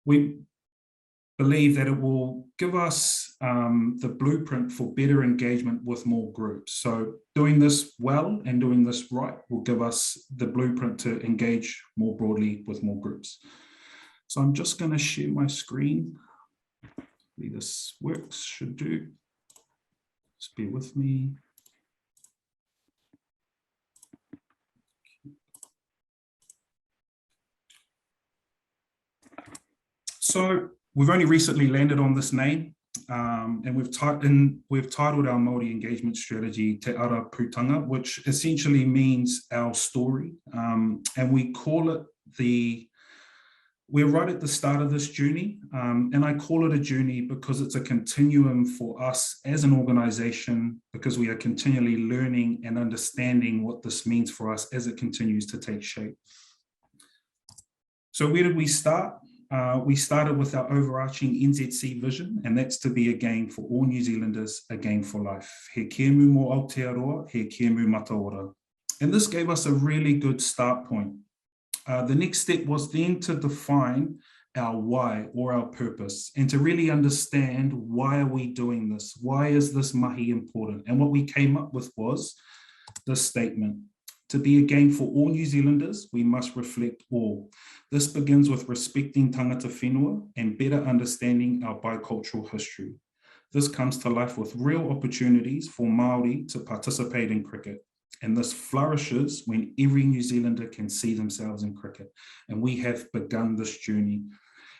we believe that it will give us the blueprint for better engagement with more groups. So doing this well and doing this right will give us the blueprint to engage more broadly with more groups. So I'm just going to share my screen. Hopefully this works, should do. Just bear with me. So we've only recently landed on this name, and we've titled our Māori engagement strategy Te Ara Putanga, which essentially means our story. And we call it we're right at the start of this journey, and I call it a journey because it's a continuum for us as an organisation, because we are continually learning and understanding what this means for us as it continues to take shape. So where did we start? We started with our overarching NZC vision, and that's to be a game for all New Zealanders, a game for life. He kēmu mō Aotearoa, he kēmu mataora. And this gave us a really good start point. The next step was then to define our why, or our purpose, and to really understand, why are we doing this? Why is this mahi important? And what we came up with was this statement: to be a game for all New Zealanders, we must reflect all. This begins with respecting tangata whenua and better understanding our bicultural history. This comes to life with real opportunities for Māori to participate in cricket. And this flourishes when every New Zealander can see themselves in cricket. And we have begun this journey.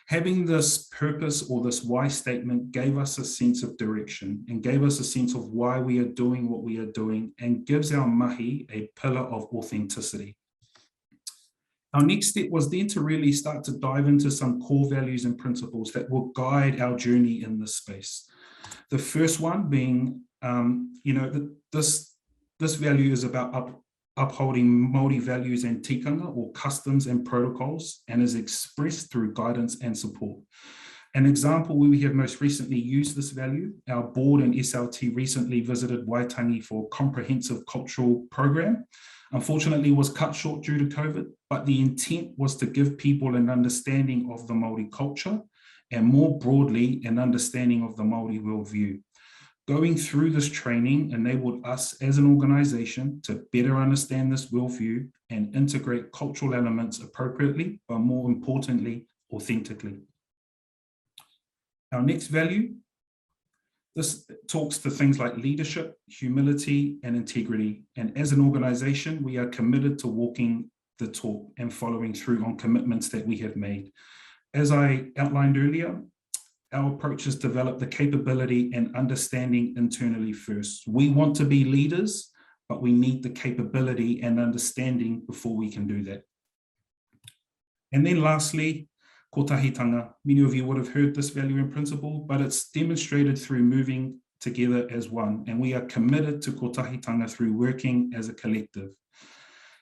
Having this purpose, or this why statement, gave us a sense of direction and gave us a sense of why we are doing what we are doing, and gives our mahi a pillar of authenticity. Our next step was then to really start to dive into some core values and principles that will guide our journey in this space. The first one being, this value is about upholding Māori values and tikanga, or customs and protocols, and is expressed through guidance and support. An example where we have most recently used this value, our board and SLT recently visited Waitangi for a comprehensive cultural program. Unfortunately, it was cut short due to COVID, but the intent was to give people an understanding of the Māori culture, and more broadly, an understanding of the Māori worldview. Going through this training enabled us as an organisation to better understand this worldview and integrate cultural elements appropriately, but more importantly, authentically. Our next value, this talks to things like leadership, humility, and integrity. And as an organisation, we are committed to walking the talk and following through on commitments that we have made. As I outlined earlier, our approach is develop the capability and understanding internally first. We want to be leaders, but we need the capability and understanding before we can do that. And then lastly, kotahitanga. Many of you would have heard this value and principle, but it's demonstrated through moving together as one. And we are committed to kotahitanga through working as a collective.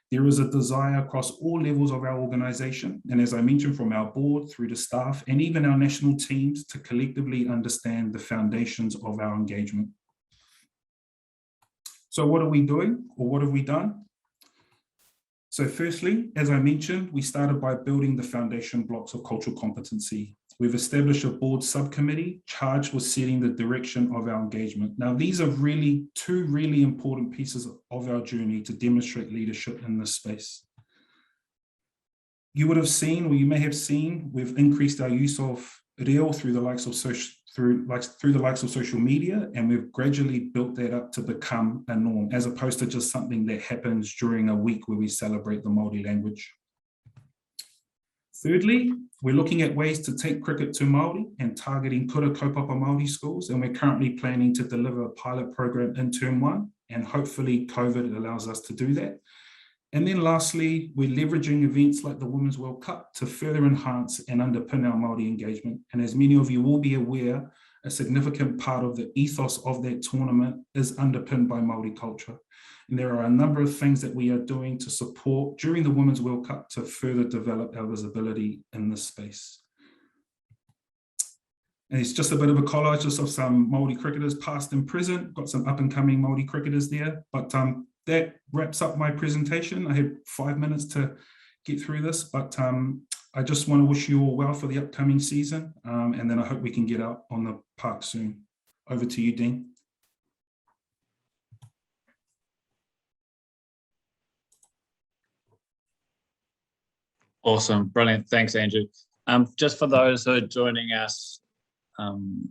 There is a desire across all levels of our organisation, and as I mentioned, from our board through to staff and even our national teams, to collectively understand the foundations of our engagement. So what are we doing, or what have we done? So firstly, as I mentioned, we started by building the foundation blocks of cultural competency. We've established a board subcommittee charged with setting the direction of our engagement. Now, these are really two really important pieces of our journey to demonstrate leadership in this space. You would have seen, or you may have seen, we've increased our use of reo through the likes of social media, and we've gradually built that up to become a norm, as opposed to just something that happens during a week where we celebrate the Māori language. Thirdly, we're looking at ways to take cricket to Māori and targeting kura kaupapa Māori schools, and we're currently planning to deliver a pilot program in term 1, and hopefully COVID allows us to do that. And then lastly, we're leveraging events like the Women's World Cup to further enhance and underpin our Māori engagement. And as many of you will be aware, a significant part of the ethos of that tournament is underpinned by Māori culture. And there are a number of things that we are doing to support during the Women's World Cup to further develop our visibility in this space. And it's just a bit of a collage just of some Māori cricketers past and present, got some up and coming Māori cricketers there, but that wraps up my presentation. I had 5 minutes to get through this, but I just want to wish you all well for the upcoming season, and then I hope we can get out on the park soon. Over to you, Dean. Awesome, brilliant. Thanks, Andrew. Just for those who are joining us,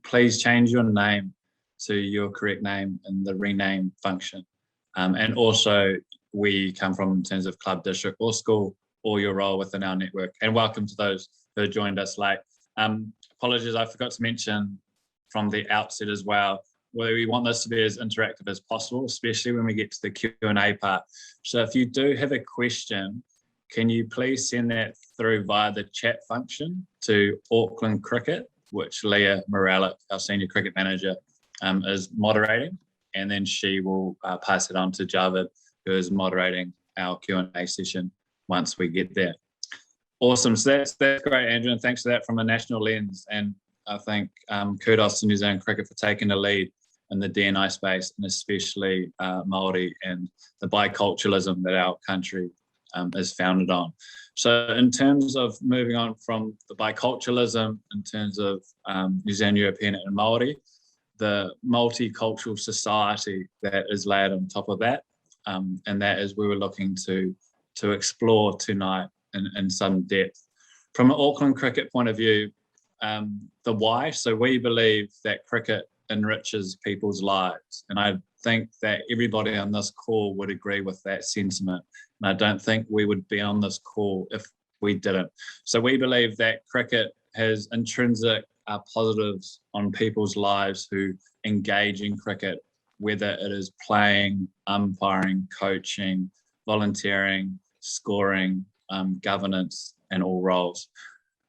please change your name to your correct name in the rename function. And also, we come from in terms of club, district, or school, or your role within our network. And welcome to those who joined us late. Apologies, I forgot to mention from the outset as well, where we want this to be as interactive as possible, especially when we get to the Q&A part. So if you do have a question, can you please send that through via the chat function to Auckland Cricket, which Leah Morellic, our Senior Cricket Manager, is moderating, and then she will pass it on to Javeed, who is moderating our Q&A session once we get there. Awesome, so that's great, Andrew, and thanks for that from a national lens. And I think kudos to New Zealand Cricket for taking the lead in the D&I space, and especially Māori and the biculturalism that our country is founded on. So in terms of moving on from the biculturalism, in terms of New Zealand, European and Māori, the multicultural society that is layered on top of that, and that is we were looking to explore tonight in some depth. From an Auckland Cricket point of view, the why, so we believe that cricket enriches people's lives, and I think that everybody on this call would agree with that sentiment, and I don't think we would be on this call if we didn't. So we believe that cricket has intrinsic positives on people's lives who engage in cricket, whether it is playing, umpiring, coaching, volunteering, scoring, governance, and all roles.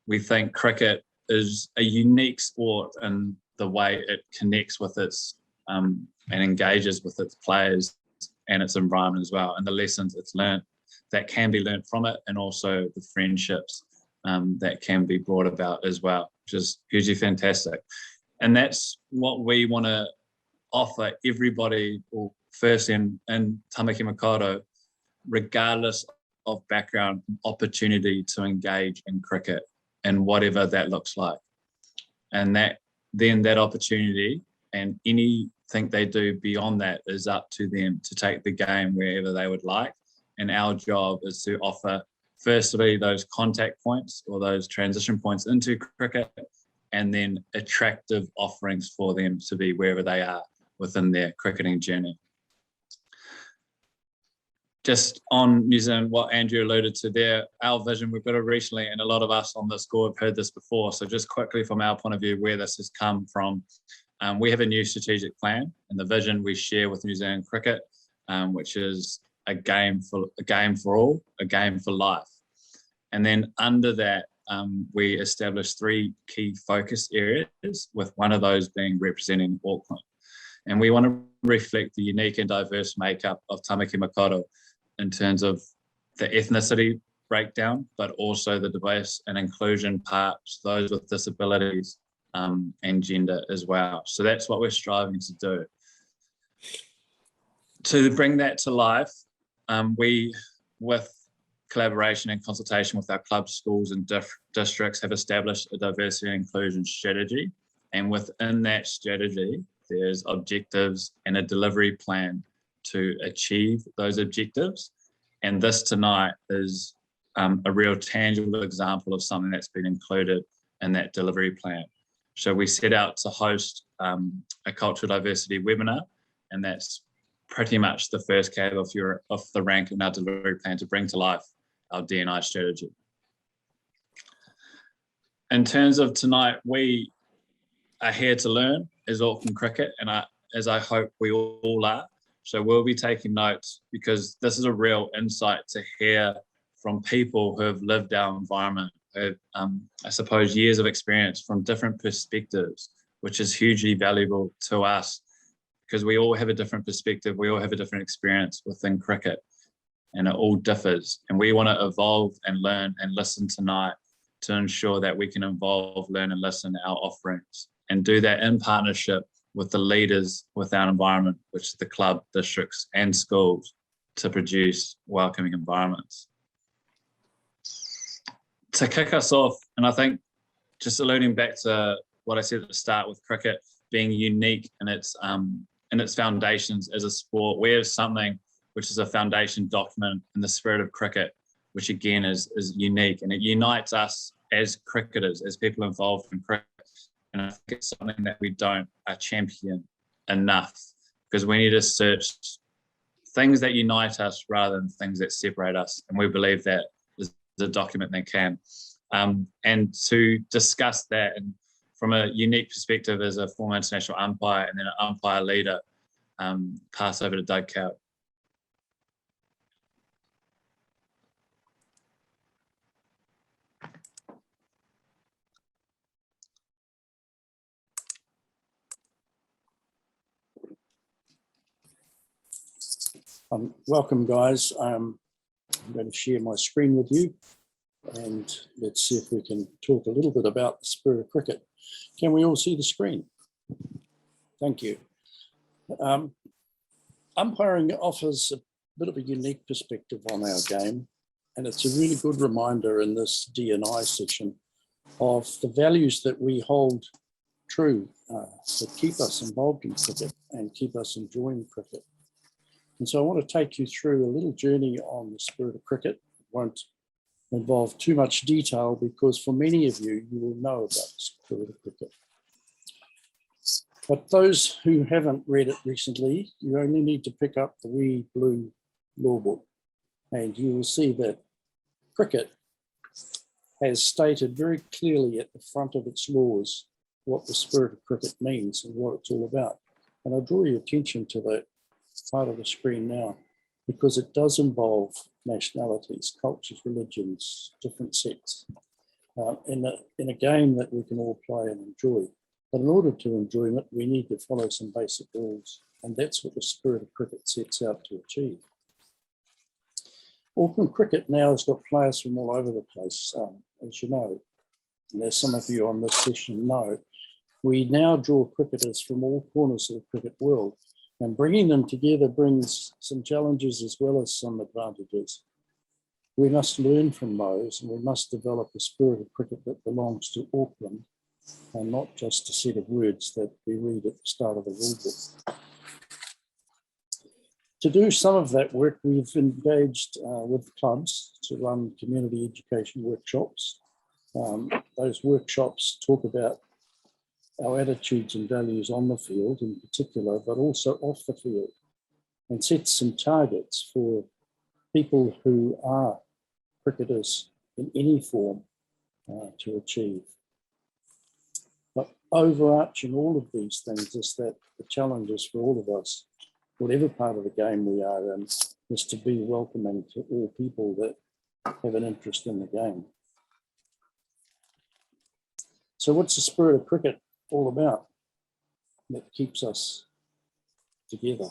We think cricket is a unique sport in the way it connects with its and engages with its players and its environment as well, and the lessons it's learned that can be learned from it, and also the friendships that can be brought about as well, which is hugely fantastic. And that's what we want to offer everybody, or first in Tamaki Makaurau, regardless of background, opportunity to engage in cricket and whatever that looks like. And that opportunity and anything they do beyond that is up to them to take the game wherever they would like. And our job is to offer, firstly, those contact points or those transition points into cricket, and then attractive offerings for them to be wherever they are within their cricketing journey. Just on New Zealand, what Andrew alluded to there, our vision, we've got it recently, and a lot of us on this call have heard this before. So just quickly from our point of view, where this has come from, we have a new strategic plan, and the vision we share with New Zealand Cricket, which is a game for all, a game for life. And then under that, we established 3 key focus areas, with one of those being representing Auckland. And we want to reflect the unique and diverse makeup of Tamaki Makaurau in terms of the ethnicity breakdown, but also the diverse and inclusion parts, those with disabilities, and gender as well. So that's what we're striving to do. To bring that to life, we, with collaboration and consultation with our clubs, schools and districts, have established a diversity and inclusion strategy. And within that strategy, there's objectives and a delivery plan to achieve those objectives. And this tonight is a real tangible example of something that's been included in that delivery plan. So we set out to host a cultural diversity webinar, and that's pretty much the first cab off the rank in our delivery plan to bring to life our D&I strategy. In terms of tonight, we are here to learn as Auckland Cricket, and as I hope we all are. So we'll be taking notes, because this is a real insight to hear from people who have lived our environment, who have, I suppose, years of experience from different perspectives, which is hugely valuable to us, because we all have a different perspective, we all have a different experience within cricket, and it all differs. And we want to evolve and learn and listen tonight to ensure that we can evolve, learn and listen our offerings, and do that in partnership with the leaders with our environment, which is the club, districts and schools, to produce welcoming environments. to kick us off, and I think just alluding back to what I said at the start with cricket being unique in its foundations as a sport, we have something which is a foundation document in the spirit of cricket, which again is unique, and it unites us as cricketers, as people involved in cricket. And I think it's something that we don't champion enough, because we need to search things that unite us rather than things that separate us. And we believe that is a document that can. And to discuss that, and from a unique perspective as a former international umpire and then an umpire leader, pass over to Doug Coward. Welcome, guys. I'm going to share my screen with you, and let's see if we can talk a little bit about the spirit of cricket. Can we all see the screen? Thank you. Umpiring offers a bit of a unique perspective on our game, and it's a really good reminder in this D&I session of the values that we hold true that keep us involved in cricket and keep us enjoying cricket. And so I want to take you through a little journey on the spirit of cricket. It won't involve too much detail, because for many of you, you will know about the spirit of cricket. But those who haven't read it recently, you only need to pick up the wee blue law book, and you will see that cricket has stated very clearly at the front of its laws what the spirit of cricket means and what it's all about. And I'll draw your attention to that part of the screen now, because it does involve nationalities, cultures, religions, different sects, in a game that we can all play and enjoy. But in order to enjoy it, we need to follow some basic rules, and that's what the spirit of cricket sets out to achieve. Auckland cricket now has got players from all over the place, as you know, and as some of you on this session know, we now draw cricketers from all corners of the cricket world. And bringing them together brings some challenges as well as some advantages. We must learn from those, and we must develop a spirit of cricket that belongs to Auckland, and not just a set of words that we read at the start of the rule book. To do some of that work, we've engaged with clubs to run community education workshops. Those workshops talk about our attitudes and values on the field in particular, but also off the field, and set some targets for people who are cricketers in any form to achieve. But overarching all of these things is that the challenges for all of us, whatever part of the game we are in, is to be welcoming to all people that have an interest in the game. So what's the spirit of cricket all about that keeps us together?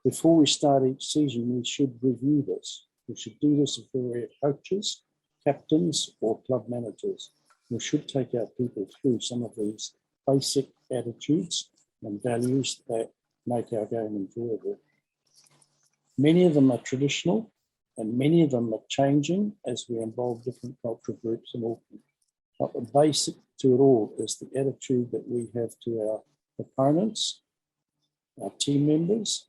Before we start each season, we should review this. We should do this if we're coaches, captains, or club managers. We should take our people through some of these basic attitudes and values that make our game enjoyable. Many of them are traditional, and many of them are changing as we involve different cultural groups in Auckland. But the basic to it all is the attitude that we have to our opponents, our team members,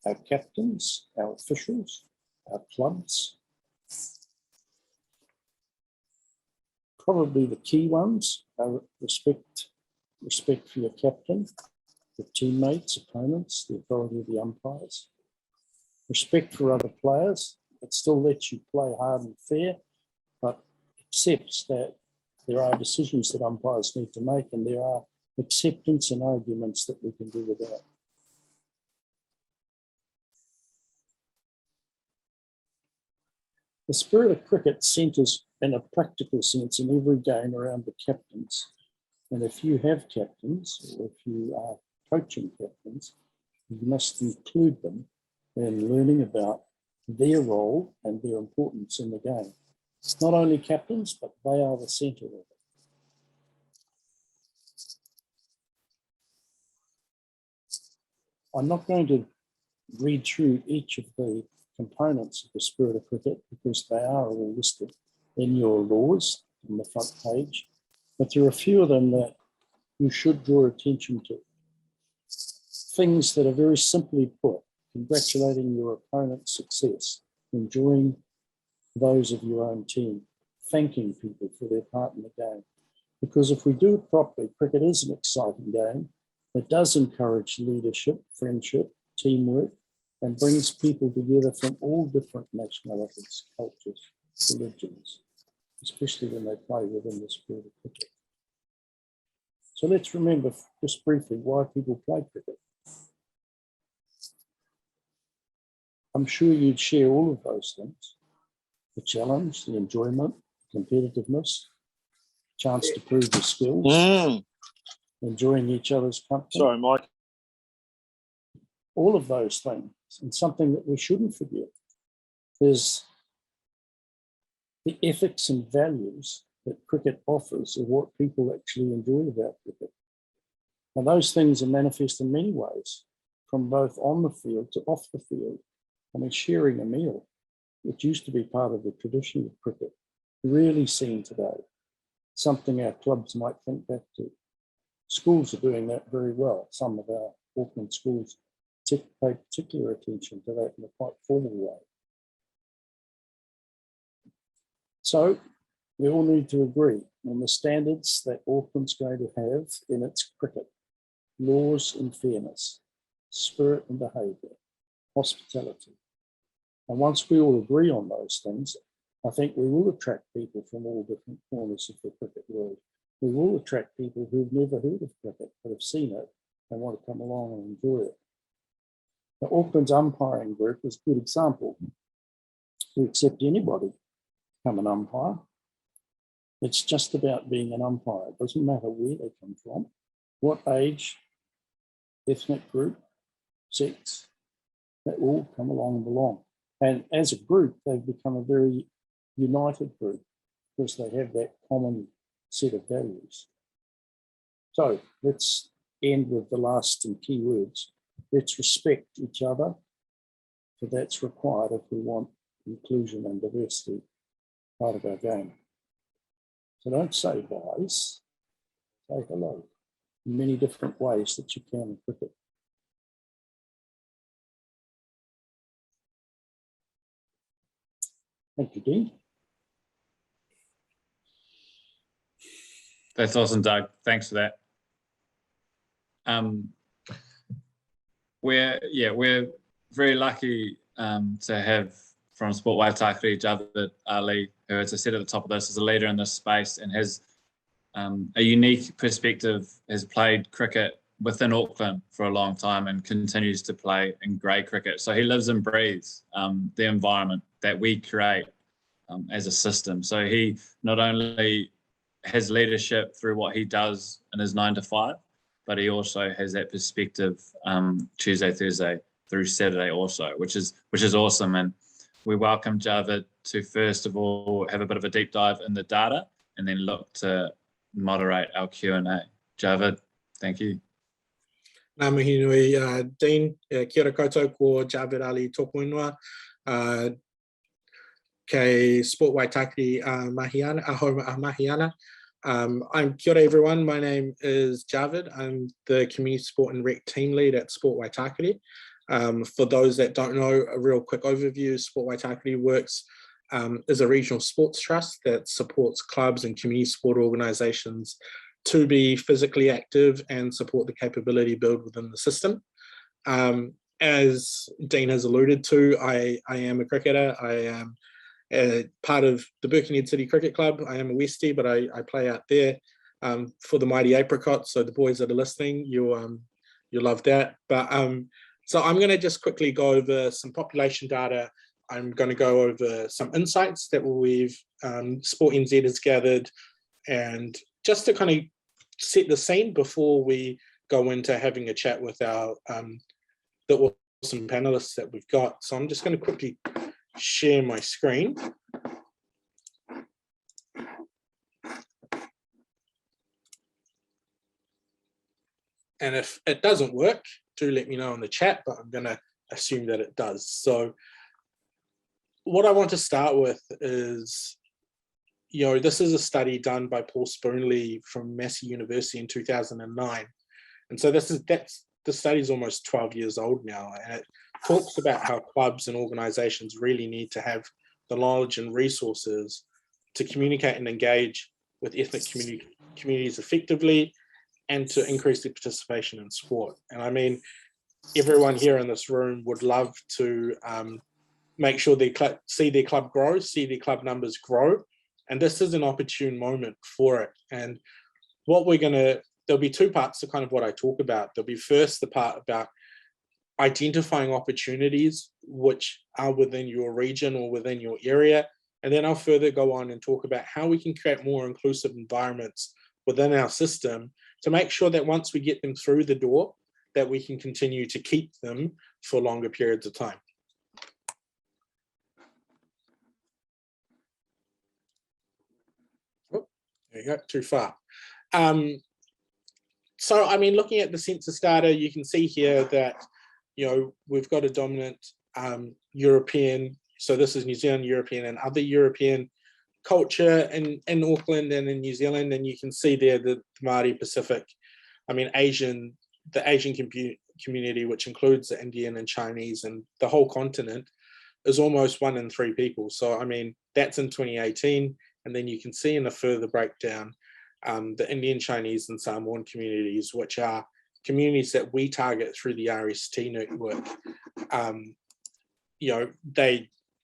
our captains, our officials, our clubs. Probably the key ones are respect for your captain, your teammates, opponents, the authority of the umpires. Respect for other players. It still lets you play hard and fair, but accepts that there are decisions that umpires need to make, and there are acceptance and arguments that we can do without. The spirit of cricket centres in a practical sense in every game around the captains. And if you have captains, or if you are coaching captains, you must include them in learning about their role and their importance in the game. It's not only captains, but they are the centre of it. I'm not going to read through each of the components of the spirit of cricket because they are all listed in your laws on the front page, but there are a few of them that you should draw attention to. Things that are very simply put: congratulating your opponent's success, enjoying those of your own team, thanking people for their part in the game. Because if we do it properly, cricket is an exciting game. It does encourage leadership, friendship, teamwork, and brings people together from all different nationalities, cultures, religions, especially when they play within the spirit of cricket. So let's remember just briefly why people play cricket. I'm sure you'd share all of those things: the challenge, the enjoyment, competitiveness, chance to prove your skills, enjoying each other's company. Sorry, Mike. All of those things. And something that we shouldn't forget is the ethics and values that cricket offers, of what people actually enjoy about cricket. And those things are manifest in many ways, from both on the field to off the field. I mean, sharing a meal, which used to be part of the tradition of cricket, really seen today. Something our clubs might think back to. Schools are doing that very well. Some of our Auckland schools pay particular attention to that in a quite formal way. So we all need to agree on the standards that Auckland's going to have in its cricket: laws and fairness, spirit and behaviour, hospitality. And once we all agree on those things, I think we will attract people from all different corners of the cricket world. We will attract people who've never heard of cricket but have seen it and want to come along and enjoy it. The Auckland's umpiring group is a good example. We accept anybody to become an umpire. It's just about being an umpire. It doesn't matter where they come from, what age, ethnic group, sex. They all come along and belong. And as a group, they've become a very united group because they have that common set of values. So let's end with the last and key words. Let's respect each other, for that's required if we want inclusion and diversity part of our game. So don't say guys, say hello in many different ways that you can in cricket. Thank you, Dean. That's awesome, Doug. Thanks for that. We're very lucky to have from Sport Waitakere, Javeed Ali, who, as I said at the top of this, is a leader in this space and has a unique perspective, has played cricket within Auckland for a long time and continues to play in grey cricket. So he lives and breathes the environment that we create as a system. So he not only has leadership through what he does in his 9 to 5, but he also has that perspective Tuesday, Thursday through Saturday also, which is awesome. And we welcome Javeed to first of all have a bit of a deep dive in the data and then look to moderate our Q&A. Javeed, thank you. Ngā mihi nui, Dean, kia ora koutou, ko Javeed Ali tōku ingoa, kei Sport Waitakere Mahiana, Mahiana. I'm kia ora everyone, my name is Javeed. I'm the Community Sport and Rec Team Lead at Sport Waitakere. For those that don't know, a real quick overview, Sport Waitakere works is a regional sports trust that supports clubs and community sport organisations to be physically active and support the capability build within the system. As Dean has alluded to, I am a cricketer. I am part of the Birkenhead City Cricket Club. I am a Westie, but I play out there for the mighty apricots. So the boys that are listening, you'll love that. But so I'm going to just quickly go over some population data. I'm going to go over some insights that we've Sport NZ has gathered, and just to kind of set the scene before we go into having a chat with our the awesome panelists that we've got. So I'm just going to quickly share my screen. And if it doesn't work, do let me know in the chat, but I'm going to assume that it does. So what I want to start with is this is a study done by Paul Spoonley from Massey University in 2009. And so the study is almost 12 years old now, and it talks about how clubs and organizations really need to have the knowledge and resources to communicate and engage with ethnic communities effectively and to increase their participation in sport. And I mean, everyone here in this room would love to make sure they see their club grow, see their club numbers grow. And this is an opportune moment for it. And there'll be two parts to kind of what I talk about. There'll be first the part about identifying opportunities which are within your region or within your area. And then I'll further go on and talk about how we can create more inclusive environments within our system to make sure that once we get them through the door, that we can continue to keep them for longer periods of time. Oh, there you go, too far. So, I mean, looking at the census data, you can see here that, we've got a dominant European, so this is New Zealand, European, and other European culture in Auckland and in New Zealand. And you can see there the Māori Pacific, the Asian community, which includes the Indian and Chinese and the whole continent, is almost 1 in 3 people. So, I mean, that's in 2018. And then you can see in a further breakdown, the Indian, Chinese, and Samoan communities, which are communities that we target through the RST network.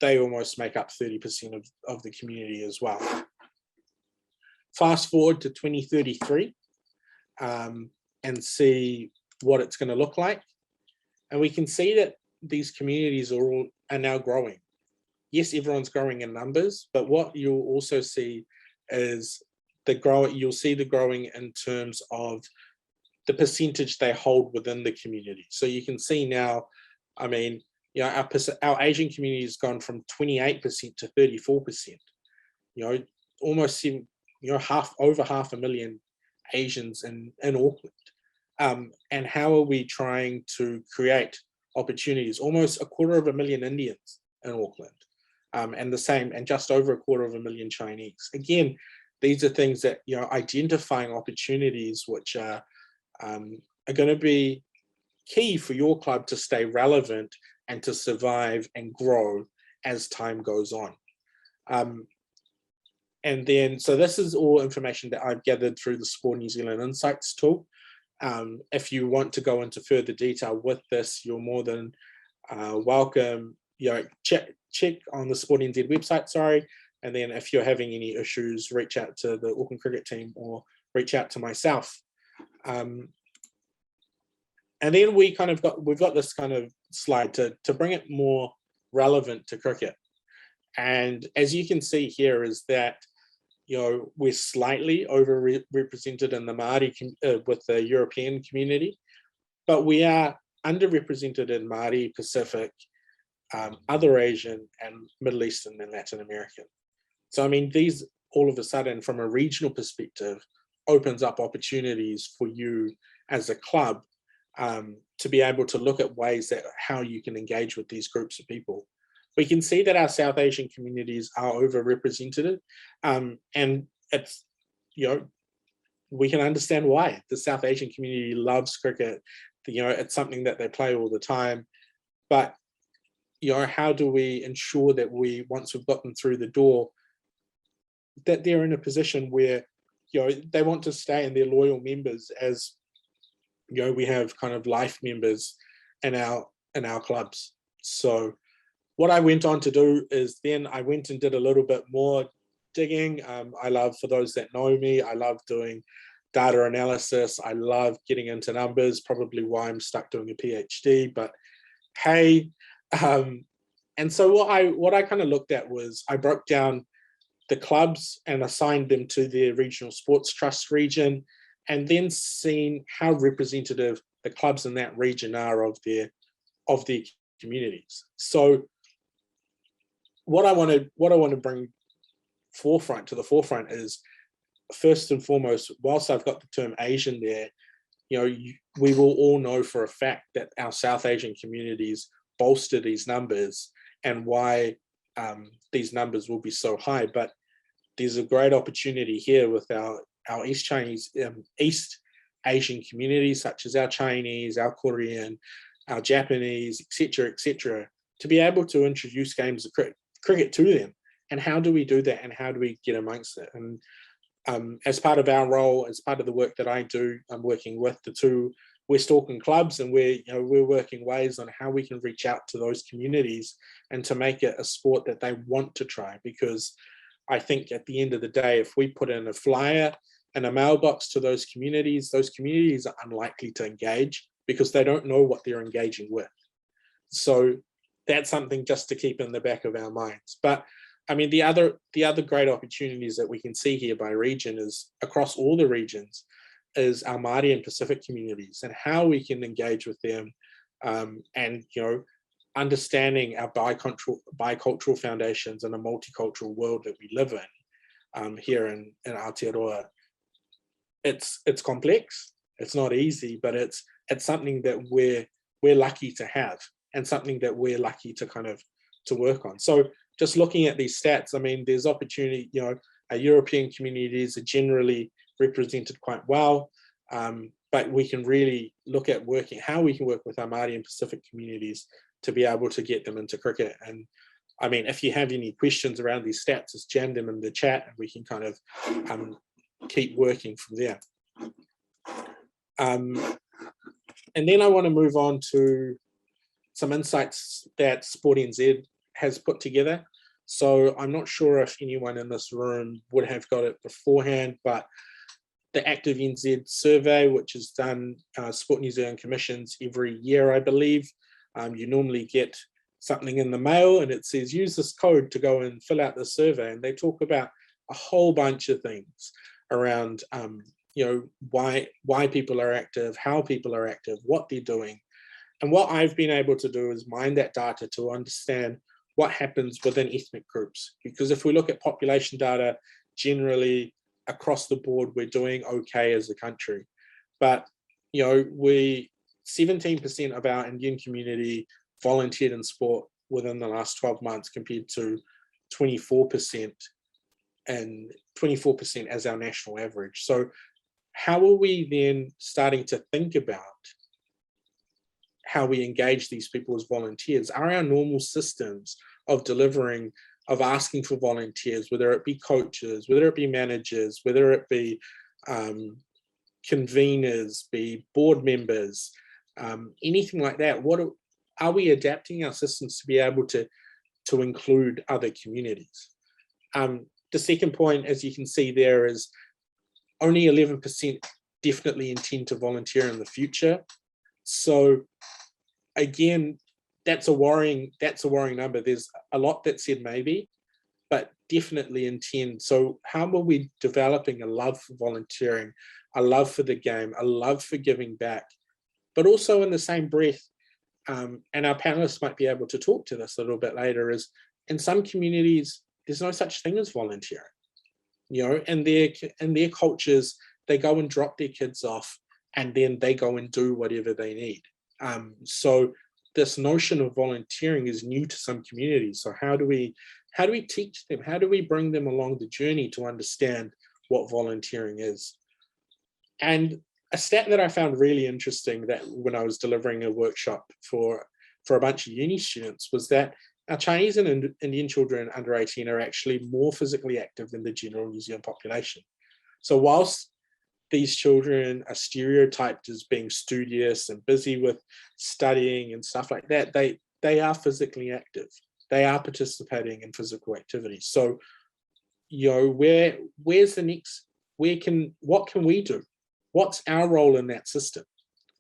They almost make up 30% of the community as well. Fast forward to 2033 and see what it's going to look like. And we can see that these communities are now growing. Yes, everyone's growing in numbers, but what you'll also see is you'll see the growing in terms of the percentage they hold within the community. So you can see now, our Asian community has gone from 28% to 34%. Almost over half a million Asians in Auckland. And how are we trying to create opportunities? Almost 250,000 Indians in Auckland, and just over 250,000 Chinese. Again, these are things that, identifying opportunities which are going to be key for your club to stay relevant and to survive and grow as time goes on. And then, so this is all information that I've gathered through the Sport New Zealand Insights tool. If you want to go into further detail with this, you're more than welcome. Check on the Sport NZ website, sorry. And then if you're having any issues, reach out to the Auckland cricket team or reach out to myself. And then we've got this kind of slide to bring it more relevant to cricket. And as you can see here is that, we're slightly overrepresented in the Māori with the European community, but we are underrepresented in Māori, Pacific, other Asian, and Middle Eastern and Latin American. So, these all of a sudden, from a regional perspective, opens up opportunities for you as a club to be able to look at ways that how you can engage with these groups of people. We can see that our South Asian communities are overrepresented, and it's, we can understand why. The South Asian community loves cricket. It's something that they play all the time. But, how do we ensure that once we've got them through the door, that they're in a position where, they want to stay and they're loyal members, as, we have kind of life members in our clubs. So what I went on to do is then I went and did a little bit more digging. For those that know me, I love doing data analysis. I love getting into numbers, probably why I'm stuck doing a PhD, but hey. And so what I kind of looked at was I broke down the clubs and assigned them to their regional sports trust region, and then seen how representative the clubs in that region are of their communities. So what I want to bring to the forefront is, first and foremost, whilst I've got the term Asian there, we will all know for a fact that our South Asian communities bolster these numbers and why these numbers will be so high. But there's a great opportunity here with our East Asian communities, such as our Chinese, our Korean, our Japanese, etc., to be able to introduce games of cricket to them. And how do we do that? And how do we get amongst it? And as part of our role, as part of the work that I do, I'm working with the two West Auckland clubs, and we're working ways on how we can reach out to those communities and to make it a sport that they want to try. Because I think at the end of the day, if we put in a flyer and a mailbox to those communities are unlikely to engage because they don't know what they're engaging with. So that's something just to keep in the back of our minds. But I mean, the other great opportunities that we can see here by region is across all the regions is our Māori and Pacific communities and how we can engage with them, and understanding our bicultural foundations and a multicultural world that we live in here in Aotearoa. It's complex, it's not easy, but it's something that we're lucky to have and something that we're lucky to to work on. So just looking at these stats, I mean, there's opportunity, our European communities are generally represented quite well, but we can really look at how we can work with our Māori and Pacific communities to be able to get them into cricket. And I mean, if you have any questions around these stats, just jam them in the chat and we can keep working from there. And then I want to move on to some insights that Sport NZ has put together. So I'm not sure if anyone in this room would have got it beforehand, but the Active NZ survey, which is done, Sport New Zealand commissions every year, I believe. You normally get something in the mail and it says, use this code to go and fill out the survey. And they talk about a whole bunch of things around, why people are active, how people are active, what they're doing. And what I've been able to do is mine that data to understand what happens within ethnic groups. Because if we look at population data, generally across the board, we're doing okay as a country. But, 17% of our Indian community volunteered in sport within the last 12 months compared to 24% and 24% as our national average. So how are we then starting to think about how we engage these people as volunteers? Are our normal systems of delivering, of asking for volunteers, whether it be coaches, whether it be managers, whether it be conveners, be board members, anything like that, are we adapting our systems to be able to include other communities? The second point, as you can see there, is only 11% definitely intend to volunteer in the future. So again, that's a worrying number. There's a lot that said maybe, but definitely intend. So how are we developing a love for volunteering, a love for the game, a love for giving back, but also in the same breath, and our panelists might be able to talk to this a little bit later, is in some communities, there's no such thing as volunteering. In their cultures, they go and drop their kids off and then they go and do whatever they need. So this notion of volunteering is new to some communities. So how do we teach them? How do we bring them along the journey to understand what volunteering is? And a stat that I found really interesting, that when I was delivering a workshop for a bunch of uni students, was that our Chinese and Indian children under 18 are actually more physically active than the general New Zealand population. So whilst these children are stereotyped as being studious and busy with studying and stuff like that, they are physically active. They are participating in physical activities. So, where's the next? What can we do? What's our role in that system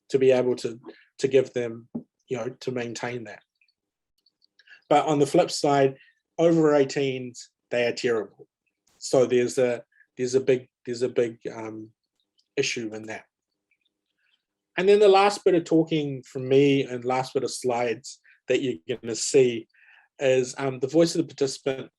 to be able to give them, to maintain that? But on the flip side, over 18s, they are terrible. So there's a big issue in that. And then the last bit of talking from me and last bit of slides that you're going to see is the voice of the participant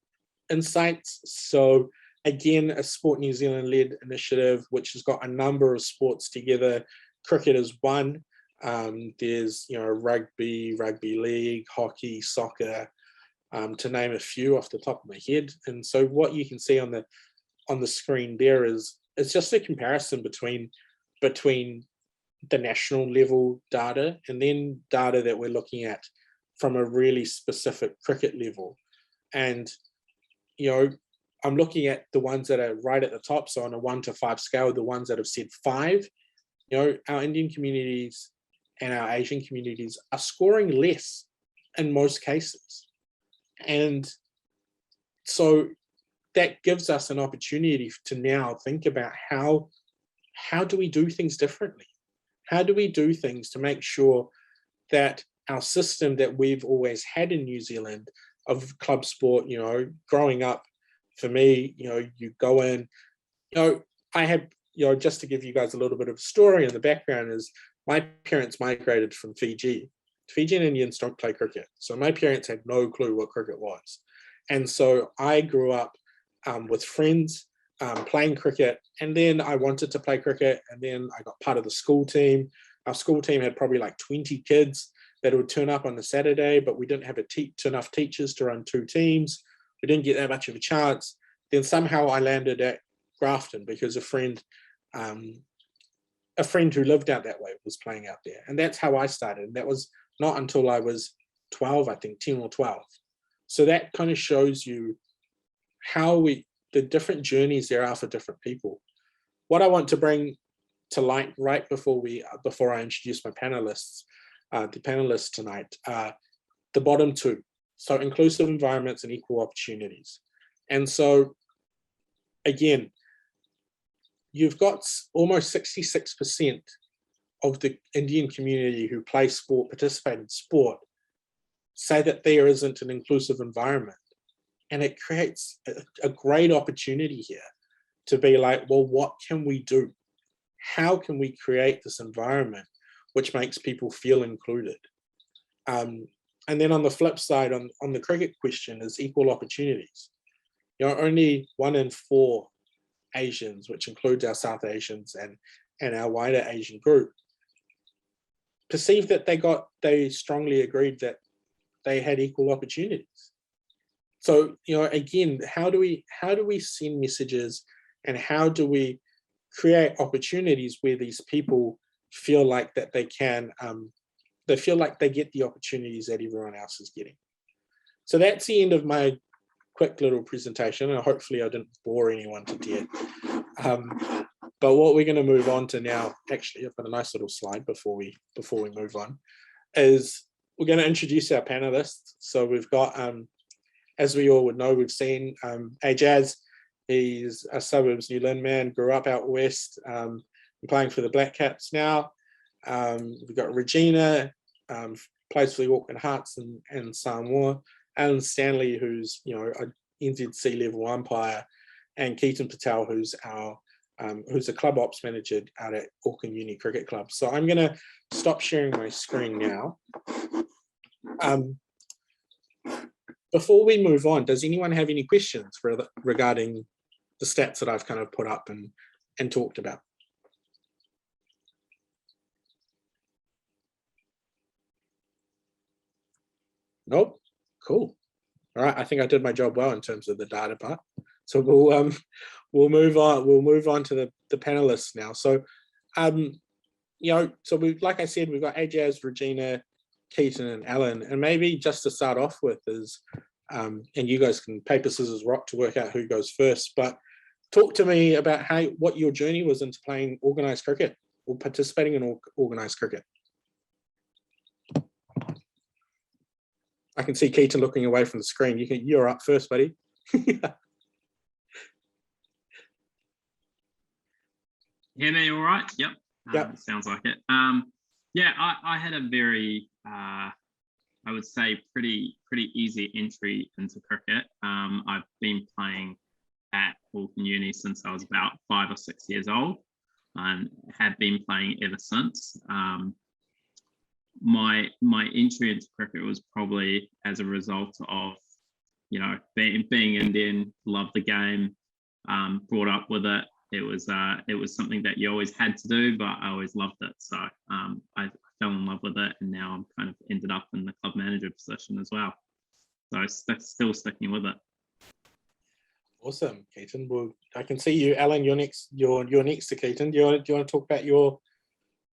insights. So again, a Sport New Zealand led initiative, which has got a number of sports together. Cricket is one. There's rugby league, hockey, soccer, to name a few off the top of my head. And so what you can see on the screen there is it's just a comparison between the national level data and then data that we're looking at from a really specific cricket level. And, you know, I'm looking at the ones that are right at the top. So on a 1 to 5 scale, the ones that have said 5, you know, our Indian communities and our Asian communities are scoring less in most cases. And so that gives us an opportunity to now think about how do we do things differently? How do we do things to make sure that our system that we've always had in New Zealand of club sport, you know, growing up, for me, you know, you go in, you know, I had, you know, just to give you guys a little bit of a story, and the background is my parents migrated from Fiji. Fijian Indians don't play cricket. So my parents had no clue what cricket was. And so I grew up with friends playing cricket, and then I wanted to play cricket, and then I got part of the school team. Our school team had probably like 20 kids that would turn up on the Saturday, but we didn't have enough teachers to run 2 teams. We didn't get that much of a chance. Then somehow I landed at Grafton because a friend who lived out that way was playing out there. And that's how I started. And that was not until I was 12, I think 10 or 12. So that kind of shows you how the different journeys there are for different people. What I want to bring to light right before I introduce my panelists, the panelists tonight, the bottom 2. So inclusive environments and equal opportunities. And so again, you've got almost 66% of the Indian community who play sport, participate in sport, say that there isn't an inclusive environment. And it creates a great opportunity here to be like, well, what can we do? How can we create this environment which makes people feel included? And then on the flip side, on the cricket question is equal opportunities. You know, only 1 in 4 Asians, which includes our South Asians and our wider Asian group, perceived that they strongly agreed that they had equal opportunities. So, you know, again, how do we send messages, and how do we create opportunities where these people feel like that they can, they feel like they get the opportunities that everyone else is getting. So that's the end of my quick little presentation, and hopefully I didn't bore anyone to death. But what we're going to move on to now, actually, I've got a nice little slide before we move on, is we're going to introduce our panelists. So we've got, as we all would know, we've seen Ajaz. He's a suburbs New Lynn man, grew up out west, playing for the BLACKCAPS now. We've got Regina, plays for the Auckland Hearts and Samoa, and Stanley, who's, you know, a NZC level umpire, and Ketan Patel, who's a club ops manager out at Auckland Uni Cricket Club. So I'm going to stop sharing my screen now. Before we move on, does anyone have any questions regarding the stats that I've kind of put up and talked about? Nope. Cool. All right. I think I did my job well in terms of the data part. So we'll move on. We'll move on to the panelists now. So, you know, so like I said, we've got Ajaz, Regina, Ketan, and Alan. And maybe just to start off with is, and you guys can paper, scissors, rock to work out who goes first. But talk to me about what your journey was into playing organised cricket or participating in organised cricket. I can see Ketan looking away from the screen. You're up first, buddy. Hear me all right? Yep. Yep. Sounds like it. Yeah, I had a very, I would say, pretty easy entry into cricket. I've been playing at Auckland Uni since I was about 5 or 6 years old, and have been playing ever since. My entry into cricket was probably as a result of, you know, being Indian, loved the game, brought up with it. It was something that you always had to do, but I always loved it. So I fell in love with it, and now I'm kind of ended up in the club manager position as well. So that's still sticking with it. Awesome, Ketan. Well, I can see you, Alan. You're next. You're next to Ketan. Do you want to talk about your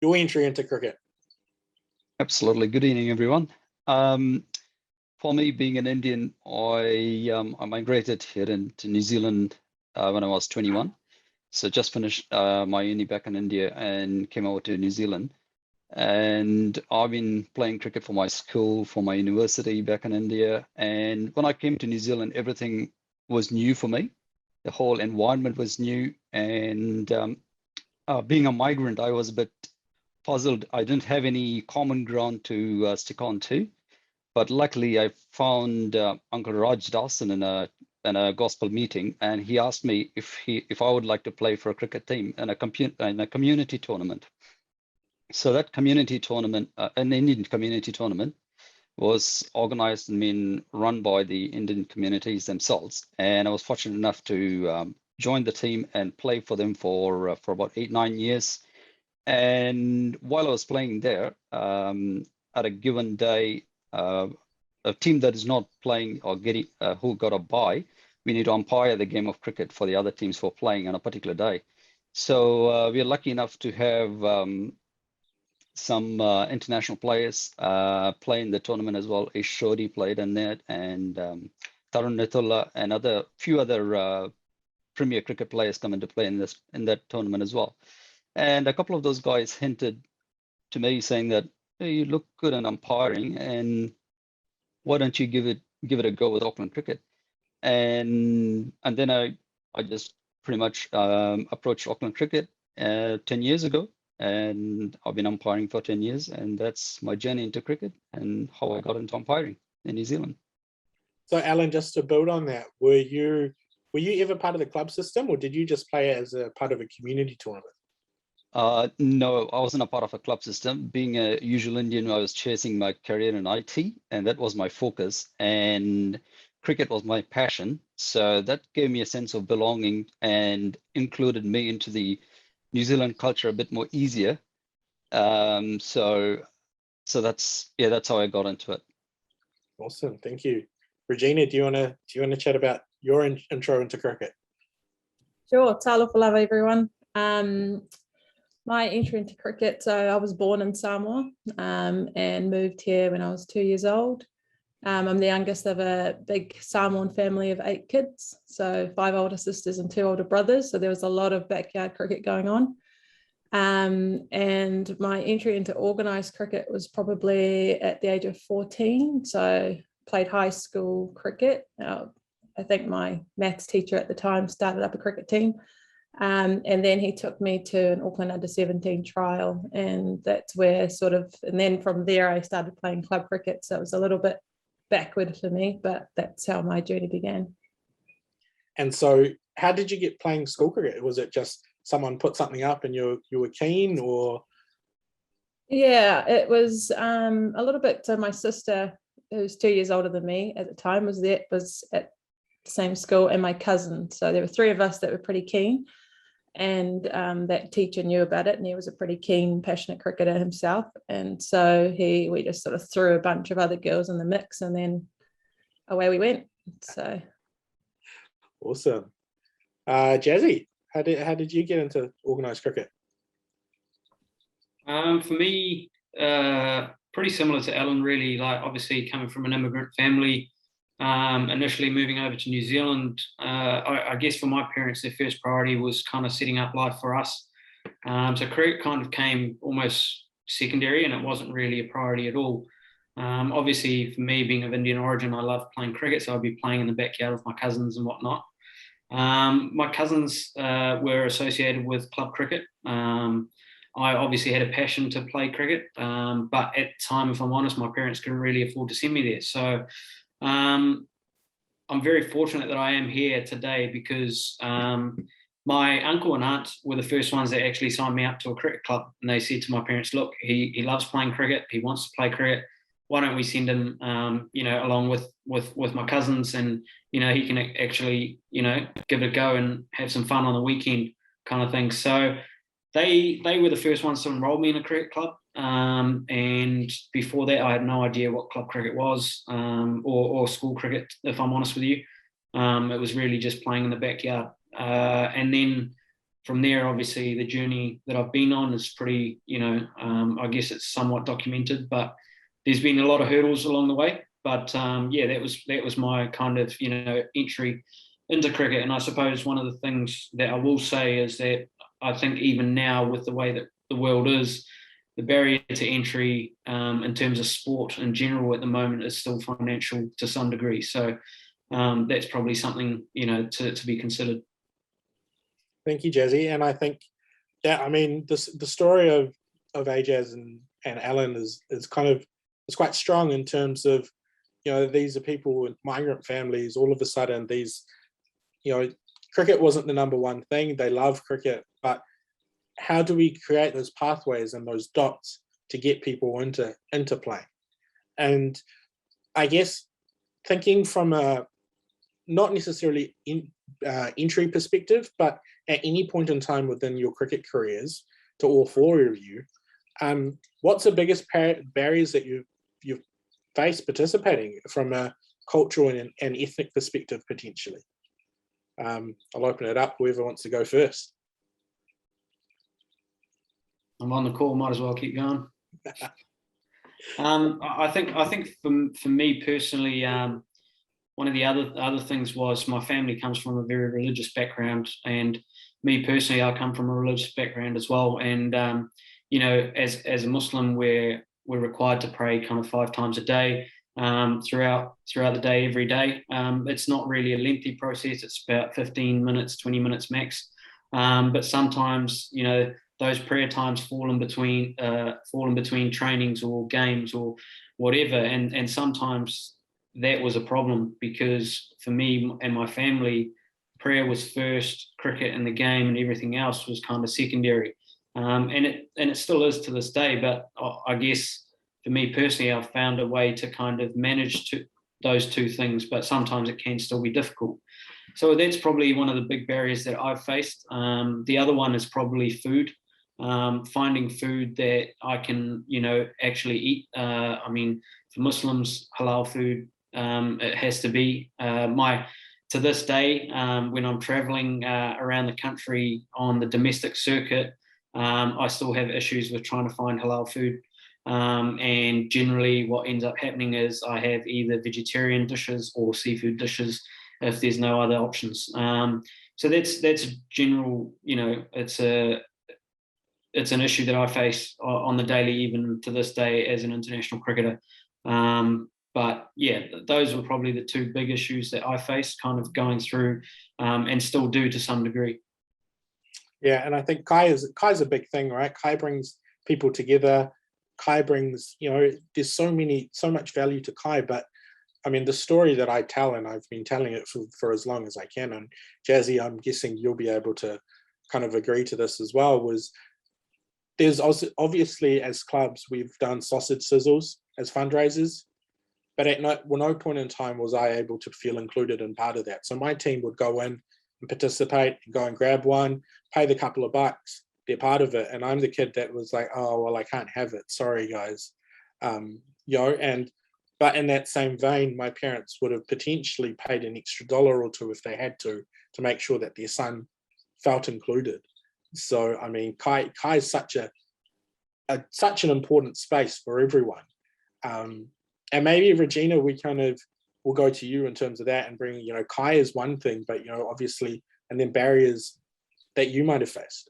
entry into cricket? Absolutely. Good evening, everyone. For me, being an Indian, I migrated here into New Zealand when I was 21. So just finished my uni back in India and came over to New Zealand. And I've been playing cricket for my school, for my university back in India. And when I came to New Zealand, everything was new for me. The whole environment was new. And being a migrant, I was a bit puzzled. I didn't have any common ground to stick on to. But luckily, I found Uncle Raj Dawson in a gospel meeting, and he asked me if I would like to play for a cricket team in a community tournament. So that community tournament, an Indian community tournament, was organized and run by the Indian communities themselves. And I was fortunate enough to join the team and play for them for about 8-9 years. And while I was playing there, at a given day, a team that is not playing or getting who got a bye, we need to umpire the game of cricket for the other teams for playing on a particular day. So we are lucky enough to have some international players play in the tournament as well. Ishodi played in that, and Tarun Nitula and few other premier cricket players come into play in that tournament as well. And a couple of those guys hinted to me saying that, hey, you look good in umpiring, and why don't you give it a go with Auckland Cricket? And then I just pretty much approached Auckland Cricket 10 years ago, and I've been umpiring for 10 years, and that's my journey into cricket and how I got into umpiring in New Zealand. So, Alan, just to build on that, were you ever part of the club system, or did you just play as a part of a community tournament? No, I wasn't a part of a club system. Being a usual Indian, I was chasing my career in IT, and that was my focus. And cricket was my passion. So that gave me a sense of belonging and included me into the New Zealand culture a bit more easier. So that's how I got into it. Awesome, thank you. Regina, do you want to chat about your intro into cricket? Sure. Talofa lava, everyone. My entry into cricket, so I was born in Samoa and moved here when I was 2 years old. I'm the youngest of a big Samoan family of 8 kids, so 5 older sisters and 2 older brothers. So there was a lot of backyard cricket going on. And my entry into organised cricket was probably at the age of 14. So played high school cricket. I think my maths teacher at the time started up a cricket team. And then he took me to an Auckland under-17 trial, and that's where and then from there I started playing club cricket. So it was a little bit backward for me, but that's how my journey began. And so how did you get playing school cricket? Was it just someone put something up and you were keen, or? Yeah, it was a little bit. So my sister, who's 2 years older than me at the time, was at the same school, and my cousin. So there were 3 of us that were pretty keen. And that teacher knew about it, and he was a pretty keen, passionate cricketer himself. And so we just sort of threw a bunch of other girls in the mix, and then away we went. So awesome. Jazzy, how did you get into organised cricket? For me, pretty similar to Alan, really. Like, obviously coming from an immigrant family. Initially moving over to New Zealand, I guess for my parents, their first priority was kind of setting up life for us. So cricket kind of came almost secondary, and it wasn't really a priority at all. Obviously, for me, being of Indian origin, I love playing cricket, so I'd be playing in the backyard with my cousins and whatnot. My cousins were associated with club cricket. I obviously had a passion to play cricket, but at the time, if I'm honest, my parents couldn't really afford to send me there. So I'm very fortunate that I am here today because my uncle and aunt were the first ones that actually signed me up to a cricket club, and they said to my parents, look, he loves playing cricket, he wants to play cricket, why don't we send him along with my cousins, and he can actually give it a go and have some fun on the weekend, kind of thing. So they were the first ones to enroll me in a cricket club. And before that, I had no idea what club cricket was, or school cricket, if I'm honest with you. It was really just playing in the backyard. And then from there, obviously, the journey that I've been on is pretty, I guess it's somewhat documented, but there's been a lot of hurdles along the way. But yeah, that was my kind of, entry into cricket. And I suppose one of the things that I will say is that I think even now, with the way that the world is, the barrier to entry in terms of sport in general at the moment is still financial to some degree. So that's probably something, to be considered. Thank you, Jazzy. And I think, I mean, the story of Ajaz and Alan is quite strong in terms of, these are people with migrant families. All of a sudden, these, cricket wasn't the number one thing. They love cricket, but how do we create those pathways and those dots to get people into play? And I guess thinking from a not necessarily entry perspective, but at any point in time within your cricket careers, to all four of you, what's the biggest barriers that you've faced participating from a cultural and ethnic perspective potentially? I'll open it up, whoever wants to go first. I'm on the call, might as well keep going. I think for me personally, one of the other things was my family comes from a very religious background, and me personally, I come from a religious background as well. And as a Muslim, we're required to pray kind of 5 times a day, throughout the day, every day. It's not really a lengthy process. It's about 15 minutes, 20 minutes max. But sometimes, those prayer times fall in between trainings or games or whatever. And sometimes that was a problem, because for me and my family, prayer was first, cricket and the game and everything else was kind of secondary. And it still is to this day. But I guess for me personally, I've found a way to kind of manage those two things, but sometimes it can still be difficult. So that's probably one of the big barriers that I've faced. The other one is probably food. Finding food that I can, actually eat. I mean, for Muslims, halal food, it has to be. To this day, when I'm traveling around the country on the domestic circuit, I still have issues with trying to find halal food. And generally what ends up happening is I have either vegetarian dishes or seafood dishes if there's no other options. So that's general, it's an issue that I face on the daily, even to this day as an international cricketer. But yeah, those were probably the two big issues that I faced kind of going through, and still do to some degree. Yeah, and I think Kai's a big thing, right? Kai brings people together. Kai brings, there's so much value to Kai, but I mean, the story that I tell, and I've been telling it for as long as I can, and Jazzy, I'm guessing you'll be able to kind of agree to this as well, was there's also, obviously as clubs, we've done sausage sizzles as fundraisers, but at no point in time was I able to feel included in part of that. So my team would go in and participate, and go and grab one, pay the couple of bucks, they're part of it. And I'm the kid that was like, oh, well, I can't have it. Sorry, guys. But in that same vein, my parents would have potentially paid an extra $1 or $2 if they had to make sure that their son felt included. So, I mean, Kai is such an important space for everyone. And maybe, Regina, we'll go to you in terms of that and bring, Kai is one thing, but, obviously, and then barriers that you might have faced.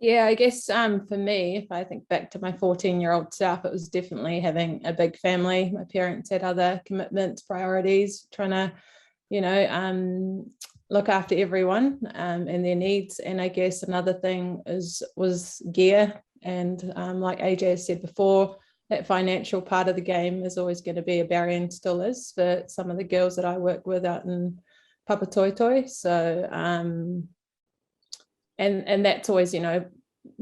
Yeah, I guess for me, if I think back to my 14-year-old self, it was definitely having a big family. My parents had other commitments, priorities, trying to, look after everyone and their needs. And I guess another thing was gear. And like Ajaz said before, that financial part of the game is always going to be a barrier, and still is, for some of the girls that I work with out in Papatoetoe. So and that's always,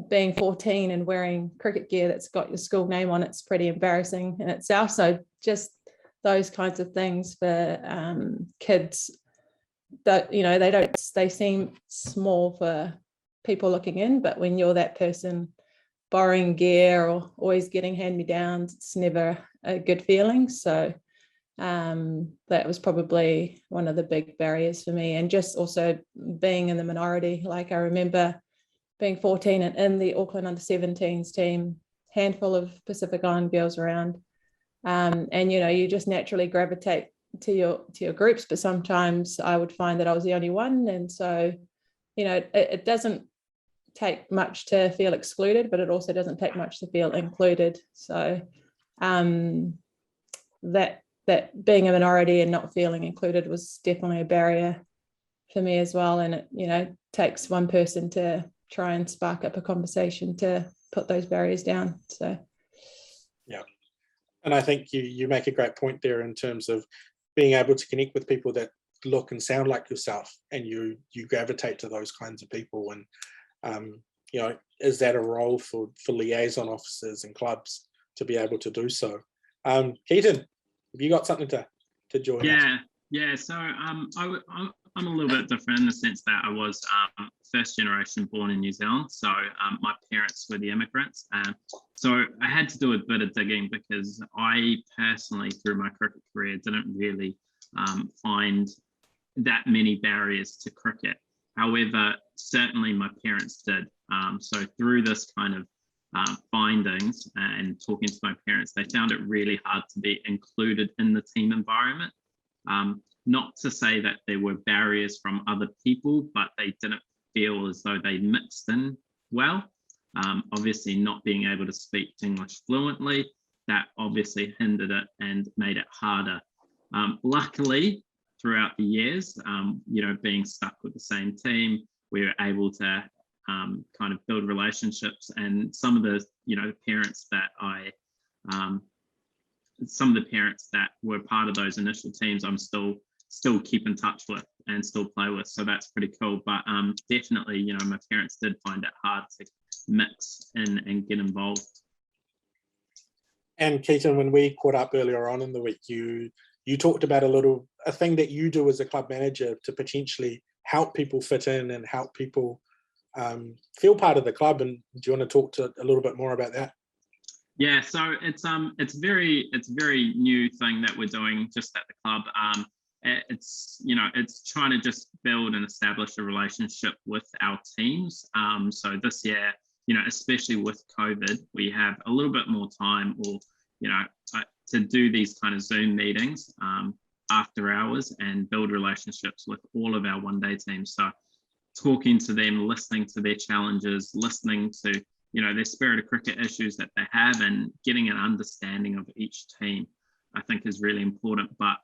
being 14 and wearing cricket gear that's got your school name on it's pretty embarrassing in itself. So just those kinds of things for kids that, they seem small for people looking in, but when you're that person borrowing gear or always getting hand-me-downs, it's never a good feeling. So that was probably one of the big barriers for me, and just also being in the minority. Like, I remember being 14 and in the Auckland under-17s team, handful of Pacific Island girls around, and you just naturally gravitate to your groups, but sometimes I would find that I was the only one, and so it doesn't take much to feel excluded, but it also doesn't take much to feel included. So that being a minority and not feeling included was definitely a barrier for me as well. And it takes one person to try and spark up a conversation to put those barriers down. So yeah, and I think you make a great point there in terms of being able to connect with people that look and sound like yourself, and you gravitate to those kinds of people. And is that a role for liaison officers and clubs to be able to do so? Ketan, have you got something to join? Yeah. So I'm a little bit different in the sense that I was first generation born in New Zealand. So my parents were the immigrants. So I had to do a bit of digging, because I personally, through my cricket career, didn't really find that many barriers to cricket. However, certainly my parents did. So through this kind of findings and talking to my parents, they found it really hard to be included in the team environment. Not to say that there were barriers from other people, but they didn't feel as though they mixed in well. Obviously, not being able to speak English fluently, that obviously hindered it and made it harder. Luckily, throughout the years, being stuck with the same team, we were able to kind of build relationships, and some of the parents that were part of those initial teams, I'm still keep in touch with and still play with, so that's pretty cool. But definitely, my parents did find it hard to mix in and get involved. And Ketan, when we caught up earlier on in the week, you talked about a thing that you do as a club manager to potentially help people fit in and help people feel part of the club. And do you want to talk a little bit more about that? Yeah, so it's a very new thing that we're doing just at the club. It's trying to just build and establish a relationship with our teams. So this year, especially with COVID, we have a little bit more time, or to do these kind of Zoom meetings after hours and build relationships with all of our one-day teams. So talking to them, listening to their challenges, listening to their spirit of cricket issues that they have, and getting an understanding of each team, I think is really important. But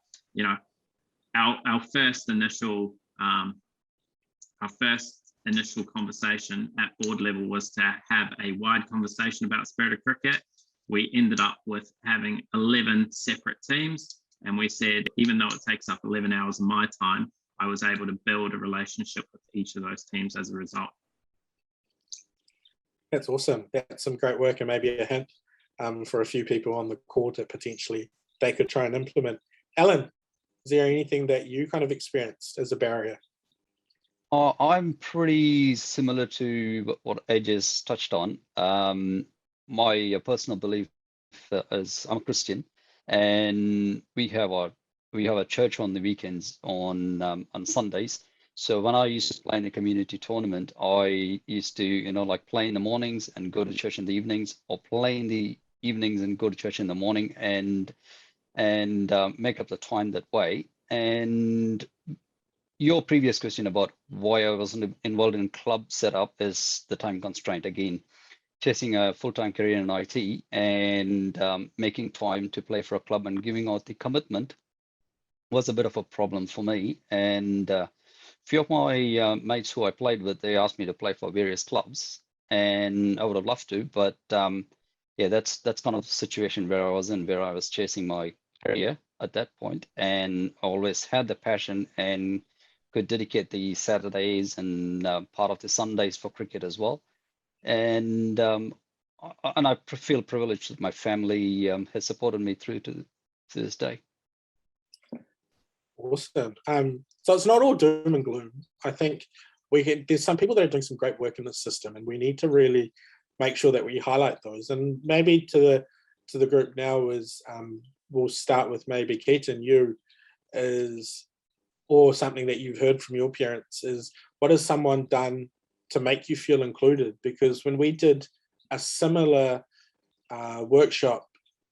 our first initial conversation at board level was to have a wide conversation about spirit of cricket. We ended up with having 11 separate teams, and we said, even though it takes up 11 hours of my time, I was able to build a relationship with each of those teams as a result. That's awesome. That's some great work, and maybe a hint for a few people on the call to potentially they could try and implement. Alan, is there anything that you kind of experienced as a barrier? I'm pretty similar to what Ajaz touched on. My personal belief is I'm a Christian, and we have a church on the weekends on Sundays. So when I used to play in a community tournament, I used to play in the mornings and go to church in the evenings, or play in the evenings and go to church in the morning, and make up the time that way. And your previous question about why I wasn't involved in club setup is the time constraint. Again, chasing a full-time career in IT and making time to play for a club and giving out the commitment was a bit of a problem for me. And few of my mates who I played with, they asked me to play for various clubs, and I would have loved to, but yeah, that's kind of the situation where I was in, where I was chasing my career at that point, and I always had the passion and could dedicate the Saturdays and part of the Sundays for cricket as well. And I feel privileged that my family has supported me through to this day. Awesome. So it's not all doom and gloom. I think there's some people that are doing some great work in the system, and we need to really make sure that we highlight those. And maybe to the group now is, we'll start with maybe Ketan, you is, or something that you've heard from your parents is, what has someone done to make you feel included? Because when we did a similar workshop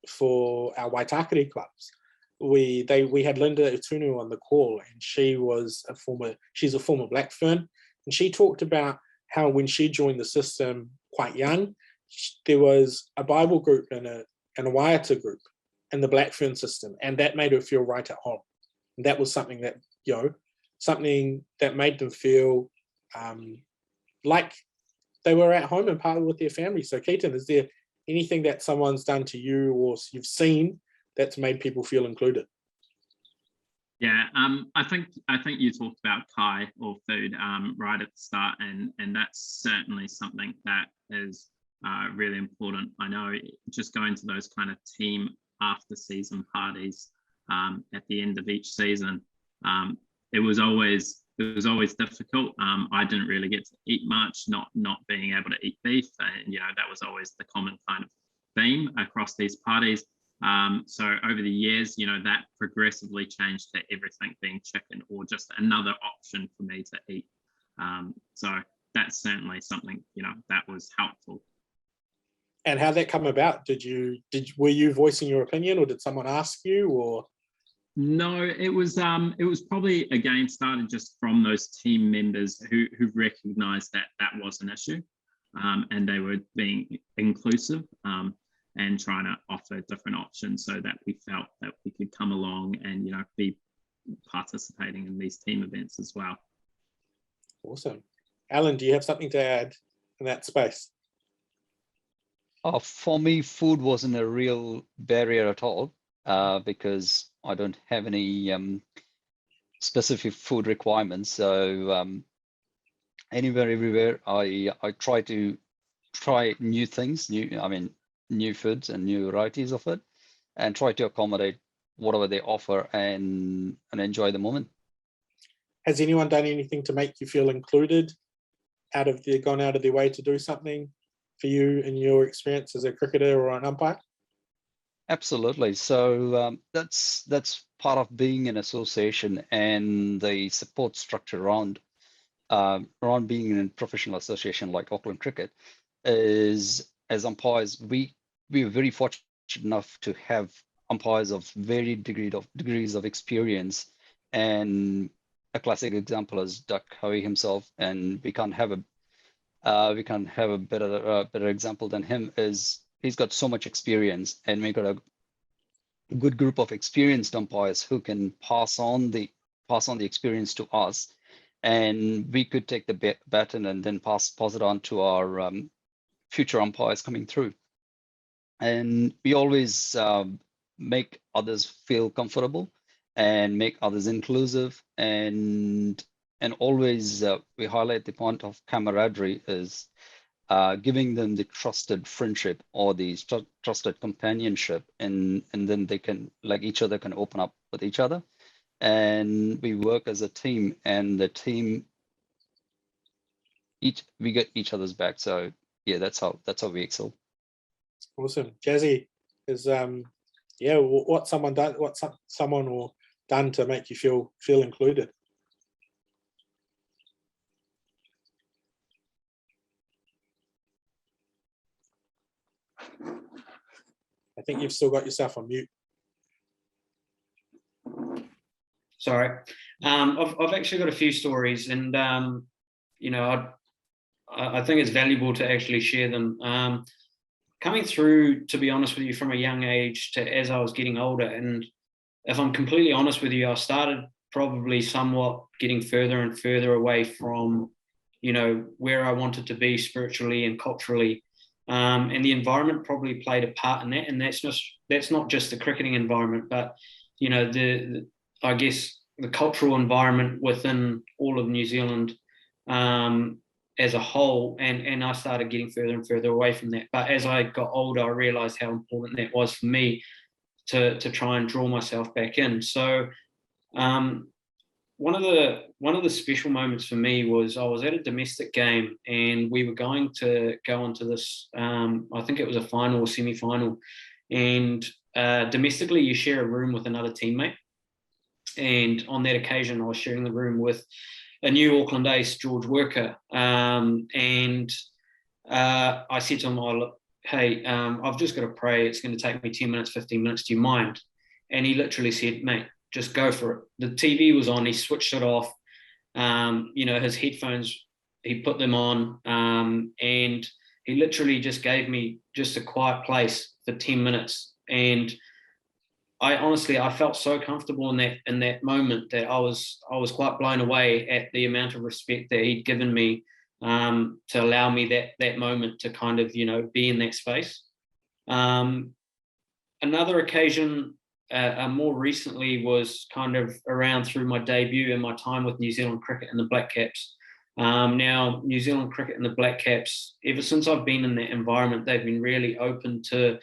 for our Waitakere clubs, we had Linda Utunu on the call, and she's a former Black Fern, and she talked about how when she joined the system quite young, there was a Bible group and a Waiata group in the Black Fern system, and that made her feel right at home. And that was something that, something that made them feel like they were at home and part with their family. So Ketan, is there anything that someone's done to you or you've seen that's made people feel included? Yeah, I think you talked about kai or food right at the start, and that's certainly something that is really important. I know just going to those kind of team after season parties at the end of each season, it was always difficult. I didn't really get to eat much, not being able to eat beef, and that was always the common kind of theme across these parties. So over the years, that progressively changed to everything being chicken or just another option for me to eat. So that's certainly something, that was helpful. And how'd that come about? Were you voicing your opinion, or did someone ask you, or? No, it was probably, again, started just from those team members who recognized that was an issue, and they were being inclusive, and trying to offer different options so that we felt that we could come along and be participating in these team events as well. Awesome. Alan, do you have something to add in that space? For me, food wasn't a real barrier at all, because I don't have any specific food requirements. So anywhere, everywhere, I try to try new things, new foods and new varieties of it, and try to accommodate whatever they offer and enjoy the moment. Has anyone done anything to make you feel included, gone out of their way to do something for you in your experience as a cricketer or an umpire? Absolutely. So that's part of being an association, and the support structure around being in a professional association like Auckland Cricket is, as umpires, we are very fortunate enough to have umpires of varied degrees of experience. And a classic example is Duck Howie himself, and we can't have a better example than him. Is he's got so much experience, and we got a good group of experienced umpires who can pass on the experience to us, and we could take the baton and then pass it on to our future umpires coming through. And we always make others feel comfortable and make others inclusive, and always we highlight the point of camaraderie is giving them the trusted friendship or the trusted companionship, and then they can, like, each other can open up with each other, and we work as a team, and the team we get each other's back. So yeah, that's how we excel. Awesome. Jazzy, is what someone done to make you feel included? I think you've still got yourself on mute. Sorry. I've actually got a few stories, and I think it's valuable to actually share them. Coming through, to be honest with you, from a young age to as I was getting older, and if I'm completely honest with you, I started probably somewhat getting further and further away from, where I wanted to be spiritually and culturally. And the environment probably played a part in that. And that's not just the cricketing environment, but I guess the cultural environment within all of New Zealand as a whole. And I started getting further and further away from that. But as I got older, I realized how important that was for me to try and draw myself back in. So one of the special moments for me was I was at a domestic game and we were going to go into this. I think it was a final or semi-final, and domestically you share a room with another teammate. And on that occasion, I was sharing the room with a new Auckland ace, George Worker, and I said to him, "Oh, look, hey, I've just got to pray. It's going to take me 10 minutes, 15 minutes. Do you mind?" And he literally said, "Mate, just go for it." The TV was on. He switched it off. His headphones, he put them on, and he literally just gave me just a quiet place for 10 minutes. And I felt so comfortable in that moment that I was quite blown away at the amount of respect that he'd given me, to allow me that moment to kind of, be in that space. Another occasion, more recently, was kind of around through my debut and my time with New Zealand cricket and the BLACKCAPS. Now, New Zealand cricket and the BLACKCAPS, ever since I've been in that environment, they've been really open to,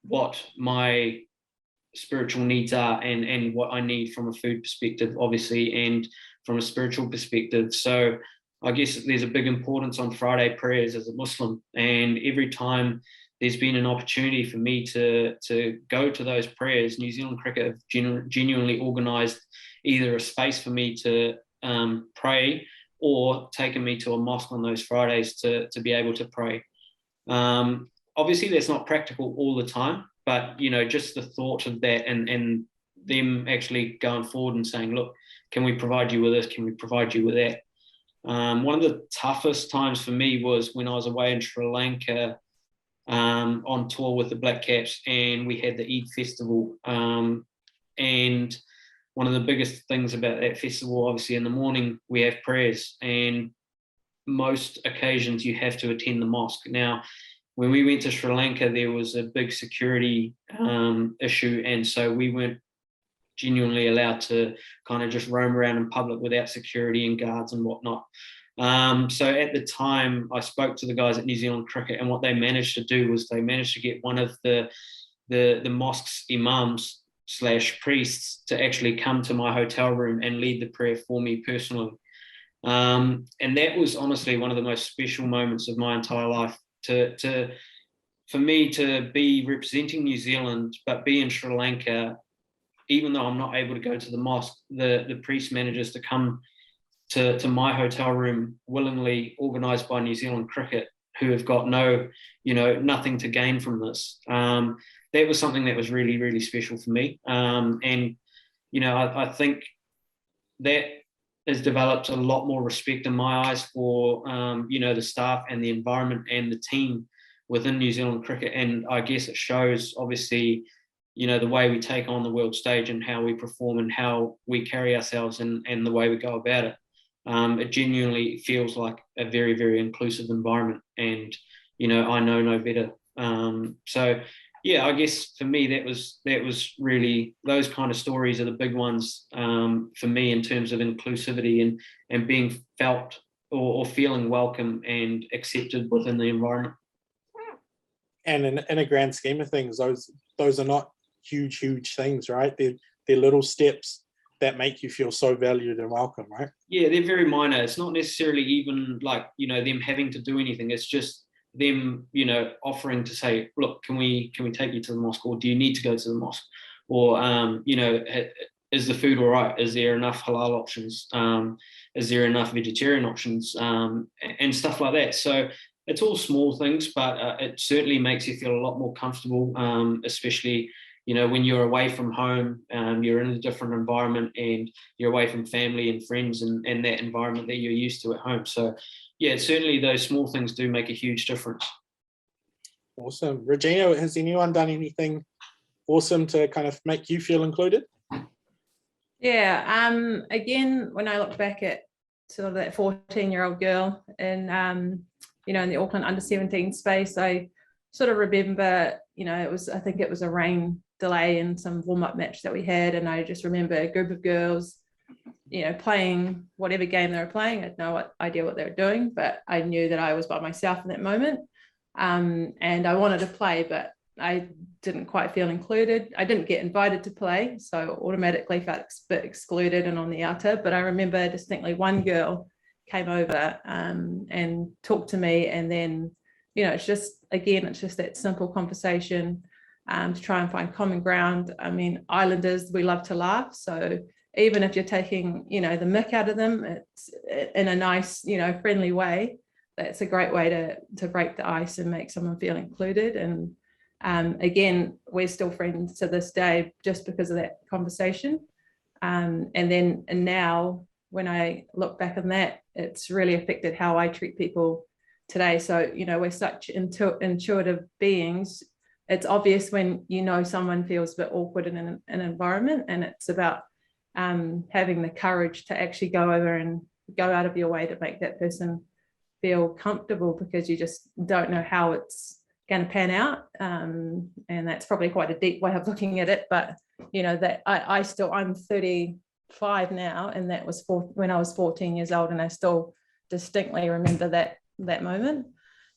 what my spiritual needs are and what I need from a food perspective, obviously, and from a spiritual perspective. So I guess there's a big importance on Friday prayers as a Muslim, and every time there's been an opportunity for me to go to those prayers, New Zealand cricket have genuinely organised either a space for me to pray or taken me to a mosque on those Fridays to be able to pray. Obviously, that's not practical all the time, but, just the thought of that and them actually going forward and saying, look, can we provide you with this? Can we provide you with that? One of the toughest times for me was when I was away in Sri Lanka on tour with the BLACKCAPS, and we had the Eid festival. And one of the biggest things about that festival, obviously in the morning, we have prayers, and most occasions you have to attend the mosque. Now, when we went to Sri Lanka, there was a big security issue, and so we weren't genuinely allowed to kind of just roam around in public without security and guards and whatnot. So at the time, I spoke to the guys at New Zealand Cricket, and what they managed to do was they managed to get one of the mosque's imams / priests to actually come to my hotel room and lead the prayer for me personally. And that was honestly one of the most special moments of my entire life, for me to be representing New Zealand, but be in Sri Lanka, even though I'm not able to go to the mosque, the priest manages to come to my hotel room willingly, organised by New Zealand Cricket, who have got nothing to gain from this. That was something that was really, really special for me. And I think that has developed a lot more respect in my eyes for, the staff and the environment and the team within New Zealand Cricket. And I guess it shows, obviously, the way we take on the world stage and how we perform and how we carry ourselves and the way we go about it. It genuinely feels like a very, very inclusive environment, and, I know no better. So yeah, I guess for me, that was really, those kind of stories are the big ones for me in terms of inclusivity and being felt or feeling welcome and accepted within the environment. And in a grand scheme of things, those are not huge things, right? They're little steps that make you feel so valued and welcome, right? Yeah, they're very minor. It's not necessarily even like, them having to do anything. It's just them, offering to say, look, can we take you to the mosque, or do you need to go to the mosque? Or, is the food all right? Is there enough halal options? Is there enough vegetarian options? And stuff like that. So it's all small things, but it certainly makes you feel a lot more comfortable, especially, when you're away from home, you're in a different environment and you're away from family and friends and that environment that you're used to at home. So yeah, certainly those small things do make a huge difference. Awesome. Regina, has anyone done anything awesome to kind of make you feel included? Yeah, again, when I look back at sort of that 14-year-old girl in, in the Auckland under-17 space, I sort of remember, I think it was a rain delay in some warm-up match that we had, and I just remember a group of girls, playing whatever game they were playing. I had no idea what they were doing, but I knew that I was by myself in that moment, and I wanted to play, but I didn't quite feel included. I didn't get invited to play, so automatically felt a bit excluded and on the outer. But I remember distinctly one girl came over and talked to me, and then, you know, it's just that simple conversation to try and find common ground. I mean, Islanders, we love to laugh, so even if you're taking, you know, the mick out of them, it's in a nice, you know, friendly way. That's a great way to break the ice and make someone feel included. And again, we're still friends to this day just because of that conversation. And now when I look back on that, it's really affected how I treat people today. So, you know, we're such intuitive beings. It's obvious when, you know, someone feels a bit awkward in an environment, and it's about having the courage to actually go over and go out of your way to make that person feel comfortable, because you just don't know how it's going to pan out. And that's probably quite a deep way of looking at it, but you know, that I'm 35 now, and that was when I was 14 years old, and I still distinctly remember that moment.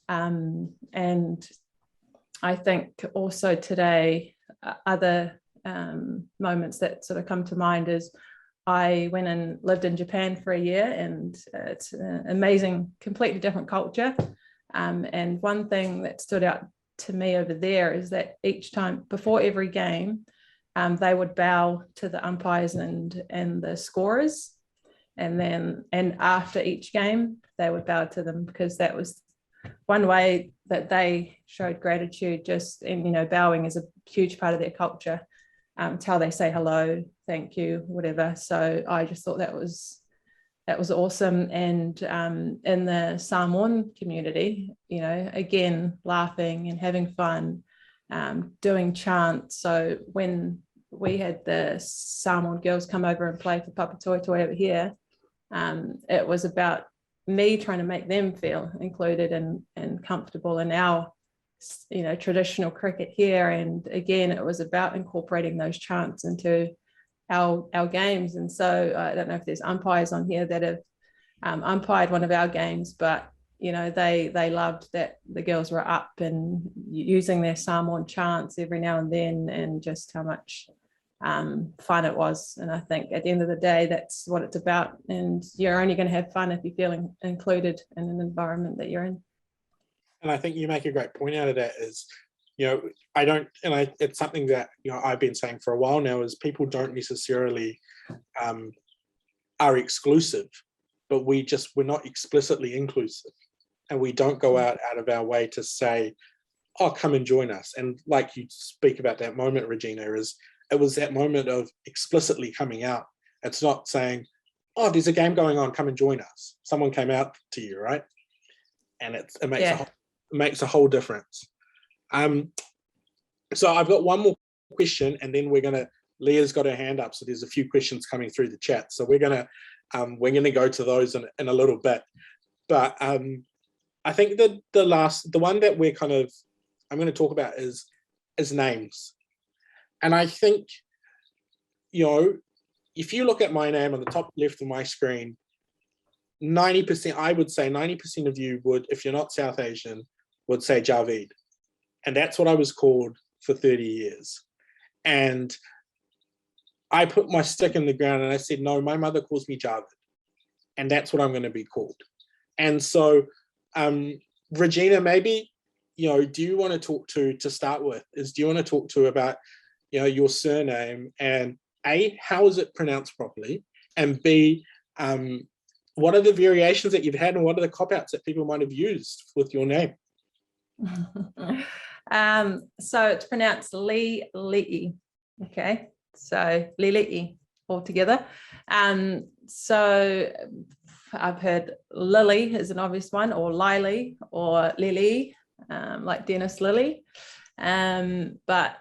And I think also today, other moments that sort of come to mind is I went and lived in Japan for a year, and it's an amazing, completely different culture. And one thing that stood out to me over there is that each time before every game, they would bow to the umpires and the scorers, and after each game they would bow to them, because that was one way that they showed gratitude. And you know, bowing is a huge part of their culture. It's how they say hello, thank you, whatever. So I just thought that was awesome. And in the Samoan community, you know, again, laughing and having fun, doing chants. So when we had the Samoan girls come over and play for Papatoetoe over here, it was about me trying to make them feel included and comfortable in our, you know, traditional cricket here. And again, it was about incorporating those chants into our games. And so I don't know if there's umpires on here that have umpired one of our games, but you know, they loved that the girls were up and using their Samoan chants every now and then, and just how much fun it was. And I think at the end of the day, that's what it's about. And you're only going to have fun if you're feeling included in an environment that you're in. And I think you make a great point out of that is, you know, it's something that, you know, I've been saying for a while now, is people don't necessarily are exclusive, but we're not explicitly inclusive. And we don't go out of our way to say, oh, come and join us. And like you speak about that moment, Regina, it was that moment of explicitly coming out. It's not saying, oh, there's a game going on, come and join us. Someone came out to you, right? And it makes a whole difference. So I've got one more question, and then Leah's got her hand up, so there's a few questions coming through the chat. So we're gonna go to those in a little bit. But I think that the one that I'm going to talk about is names. And I think, you know, if you look at my name on the top left of my screen, 90%, I would say 90% of you would, if you're not South Asian, would say Javeed. And that's what I was called for 30 years. And I put my stick in the ground and I said, no, my mother calls me Javeed. And that's what I'm going to be called. And so, Regina, maybe, you know, do you want to talk to start with, do you want to talk to about, you know, your surname, and A, how is it pronounced properly? And B, what are the variations that you've had, and what are the cop-outs that people might have used with your name? So it's pronounced Lilii. Okay, so Lilii altogether. So I've heard Lilii is an obvious one, or Lilii, or Lilii, like Dennis Lilii. But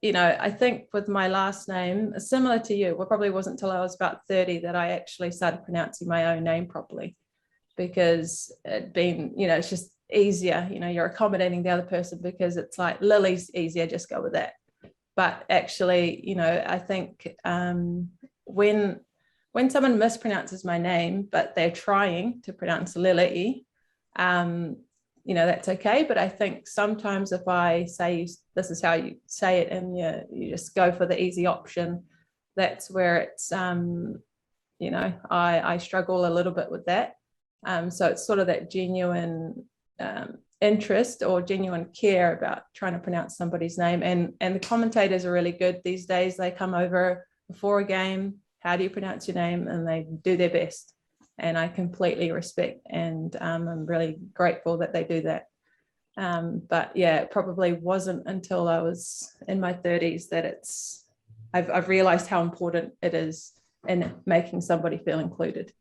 you know, I think with my last name, similar to you, it probably wasn't until I was about 30 that I actually started pronouncing my own name properly, because it'd been, you know, it's just easier, you know, you're accommodating the other person, because it's like Lily's easier, just go with that. But actually, you know, I think when someone mispronounces my name, but they're trying to pronounce Lilii, you know, that's okay. But I think sometimes if I say this is how you say it and you just go for the easy option, that's where it's, you know, I struggle a little bit with that. So it's sort of that genuine interest or genuine care about trying to pronounce somebody's name. And the commentators are really good these days. They come over before a game. How do you pronounce your name? And they do their best. And I completely respect, and I'm really grateful that they do that. But yeah, it probably wasn't until I was in my 30s that I've realized how important it is in making somebody feel included.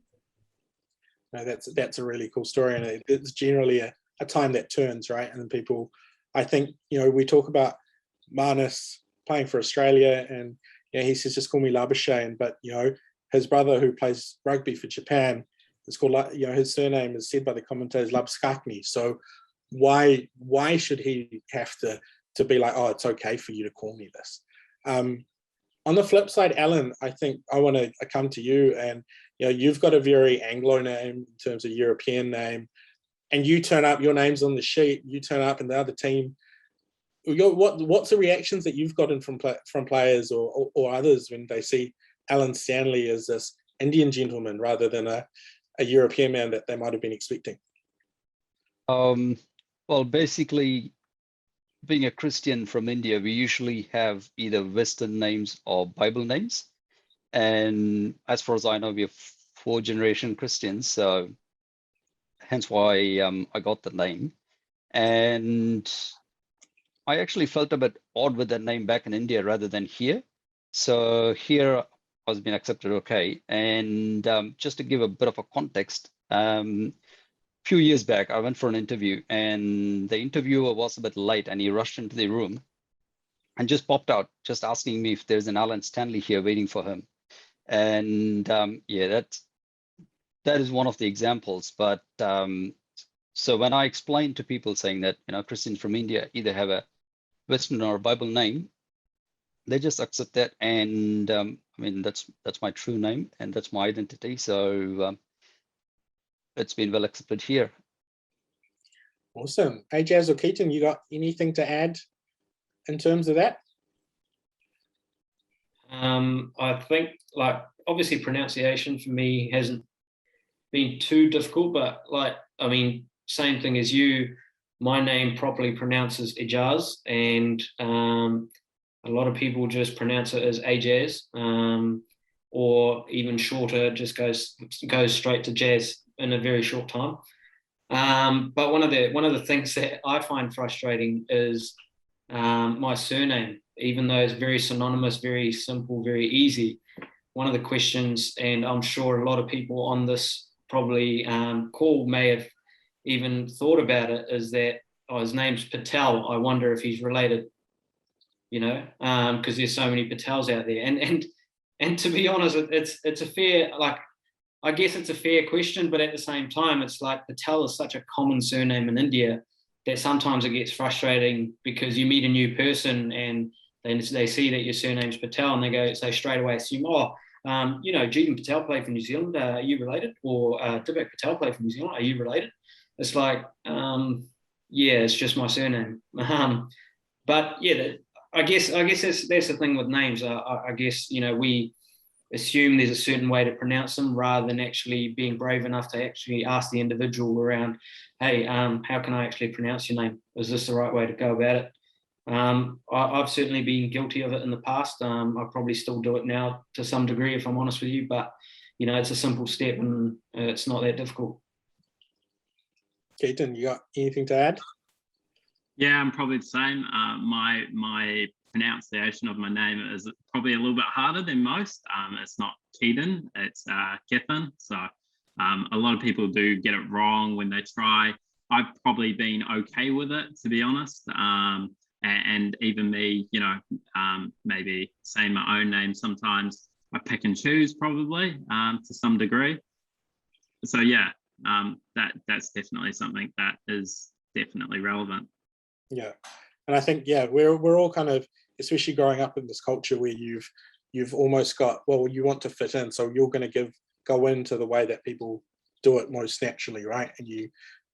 No, that's a really cool story, and it's generally a time that turns, right? And people, I think, you know, we talk about Marnus playing for Australia, and you know, he says just call me Labuschagne, but you know, his brother who plays rugby for Japan, it's called, you know, his surname is said by the commentators Labuschagne. So why should he have to be like, oh, it's okay for you to call me this? On the flip side, Alan, I think I want to come to you, and you know, you've got a very Anglo name in terms of European name, and you turn up, your name's on the sheet, you turn up and the other team, what's the reactions that you've gotten from players or others when they see Alan Stanley as this Indian gentleman rather than a European man that they might have been expecting? Well, basically, being a Christian from India, we usually have either Western names or Bible names. And as far as I know, we are 4th-generation Christians, so hence why I got the name. And I actually felt a bit odd with that name back in India rather than here. So here I was being accepted okay. And just to give a bit of a context, few years back, I went for an interview, and the interviewer was a bit late, and he rushed into the room and just popped out, just asking me if there's an Alan Stanley here waiting for him. And yeah, that is one of the examples. But so when I explained to people saying that, you know, Christians from India either have a Western or a Bible name, they just accept that. And I mean, that's my true name, and that's my identity. So it's been well accepted here. Awesome. Ajaz or Ketan, you got anything to add in terms of that? I think, like, obviously pronunciation for me hasn't been too difficult, but like, I mean, same thing as you, my name properly pronounces Ajaz, and a lot of people just pronounce it as Ajaz, or even shorter, just goes straight to Jazz in a very short time. But one of the things that I find frustrating is my surname, even though it's very synonymous, very simple, very easy. One of the questions, and I'm sure a lot of people on this probably call may have even thought about it, is that, oh, his name's Patel, I wonder if he's related, you know, because there's so many Patels out there. And to be honest, it's a fair, like, I guess it's a fair question, but at the same time, it's like Patel is such a common surname in India that sometimes it gets frustrating because you meet a new person and they see that your surname's Patel, and they straight away assume, oh, you know, Javeed Patel played for New Zealand, are you related? Or Dibak Patel played for New Zealand, are you related? It's like, yeah, it's just my surname. But yeah, I guess that's the thing with names. I guess, you know, we assume there's a certain way to pronounce them rather than actually being brave enough to actually ask the individual around, hey, how can I actually pronounce your name? Is this the right way to go about it? I've certainly been guilty of it in the past. I probably still do it now to some degree, if I'm honest with you, but you know, it's a simple step and it's not that difficult. Ketan, you got anything to add? Yeah, I'm probably the same. My pronunciation of my name is probably a little bit harder than most. It's not Ketan, it's Ketan. So a lot of people do get it wrong when they try. I've probably been okay with it, to be honest. And even me, you know, maybe saying my own name sometimes I pick and choose probably to some degree. So yeah, that's definitely something that is definitely relevant. Yeah, and I think, yeah, we're all kind of, especially growing up in this culture where you've almost got, well, you want to fit in, so you're going to go into the way that people do it most naturally, right? And you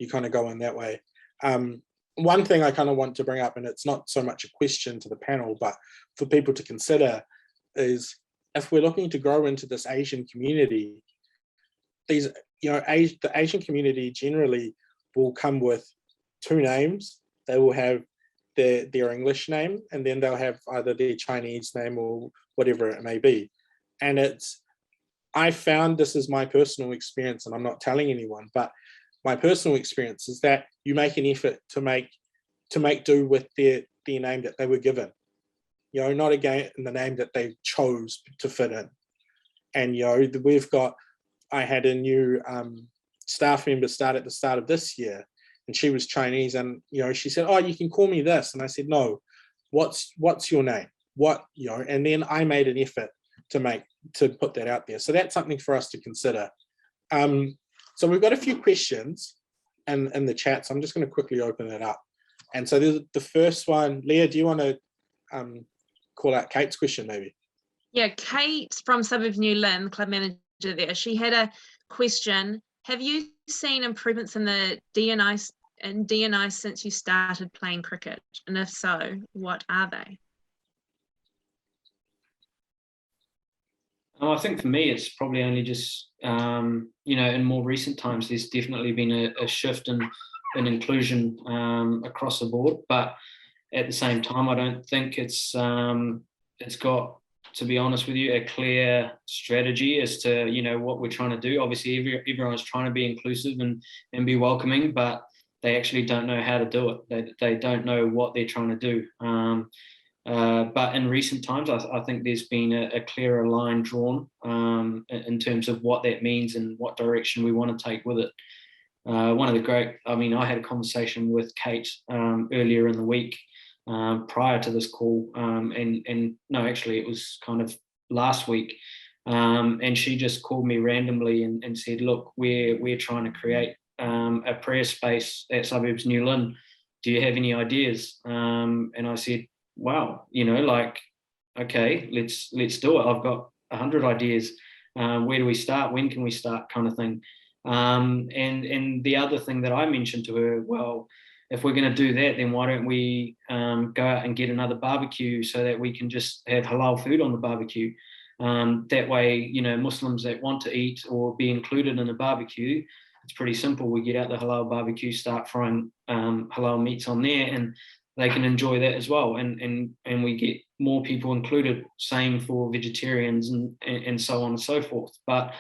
kind of go in that way. One thing I kind of want to bring up, and it's not so much a question to the panel, but for people to consider, is if we're looking to grow into this Asian community, these, the Asian community generally will come with two names. They will have their English name, and then they'll have either their Chinese name or whatever it may be. And I found, this is my personal experience, and I'm not telling anyone, but my personal experience is that you make an effort to make do with their name that they were given. Not again in the name that they chose to fit in. And I had a new staff member start at the start of this year, and she was Chinese, and she said, "Oh, you can call me this," and I said, "No, what's your name? What?" And then I made an effort to put that out there. So that's something for us to consider. So we've got a few questions in the chat, so I'm just going to quickly open it up. And so the first one, Leah, do you want to call out Kate's question maybe? Yeah, Kate from Suburb New Lynn, club manager there, she had a question. Have you seen improvements in the D&I since you started playing cricket? And if so, what are they? I think for me, it's probably only just, in more recent times, there's definitely been a shift in inclusion across the board. But at the same time, I don't think it's got, to be honest with you, a clear strategy as to, what we're trying to do. Obviously, everyone's trying to be inclusive and be welcoming, but they actually don't know how to do it. They don't know what they're trying to do. But in recent times, I think there's been a clearer line drawn in terms of what that means and what direction we want to take with it. One of the great, I had a conversation with Kate earlier in the week prior to this call, and no, actually it was kind of last week, and she just called me randomly and said, "Look, we're trying to create a prayer space at Suburbs New Lynn. Do you have any ideas?" And I said, "Wow, okay, let's do it. I've got 100 ideas. Where do we start? When can we start?" kind of thing. And the other thing that I mentioned to her, well, if we're going to do that, then why don't we go out and get another barbecue so that we can just have halal food on the barbecue? That way, Muslims that want to eat or be included in a barbecue, it's pretty simple. We get out the halal barbecue, start frying halal meats on there, and they can enjoy that as well. And we get more people included. Same for vegetarians and so on and so forth. But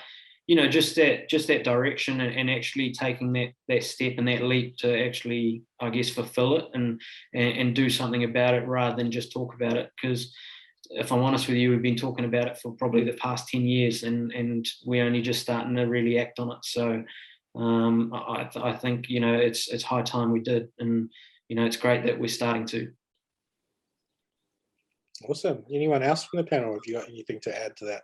just that direction and actually taking that step and that leap to actually, I guess, fulfill it and do something about it rather than just talk about it. Because if I'm honest with you, we've been talking about it for probably the past 10 years and we're only just starting to really act on it. So I think, it's high time we did, and, it's great that we're starting to. Awesome. Anyone else from the panel? Have you got anything to add to that?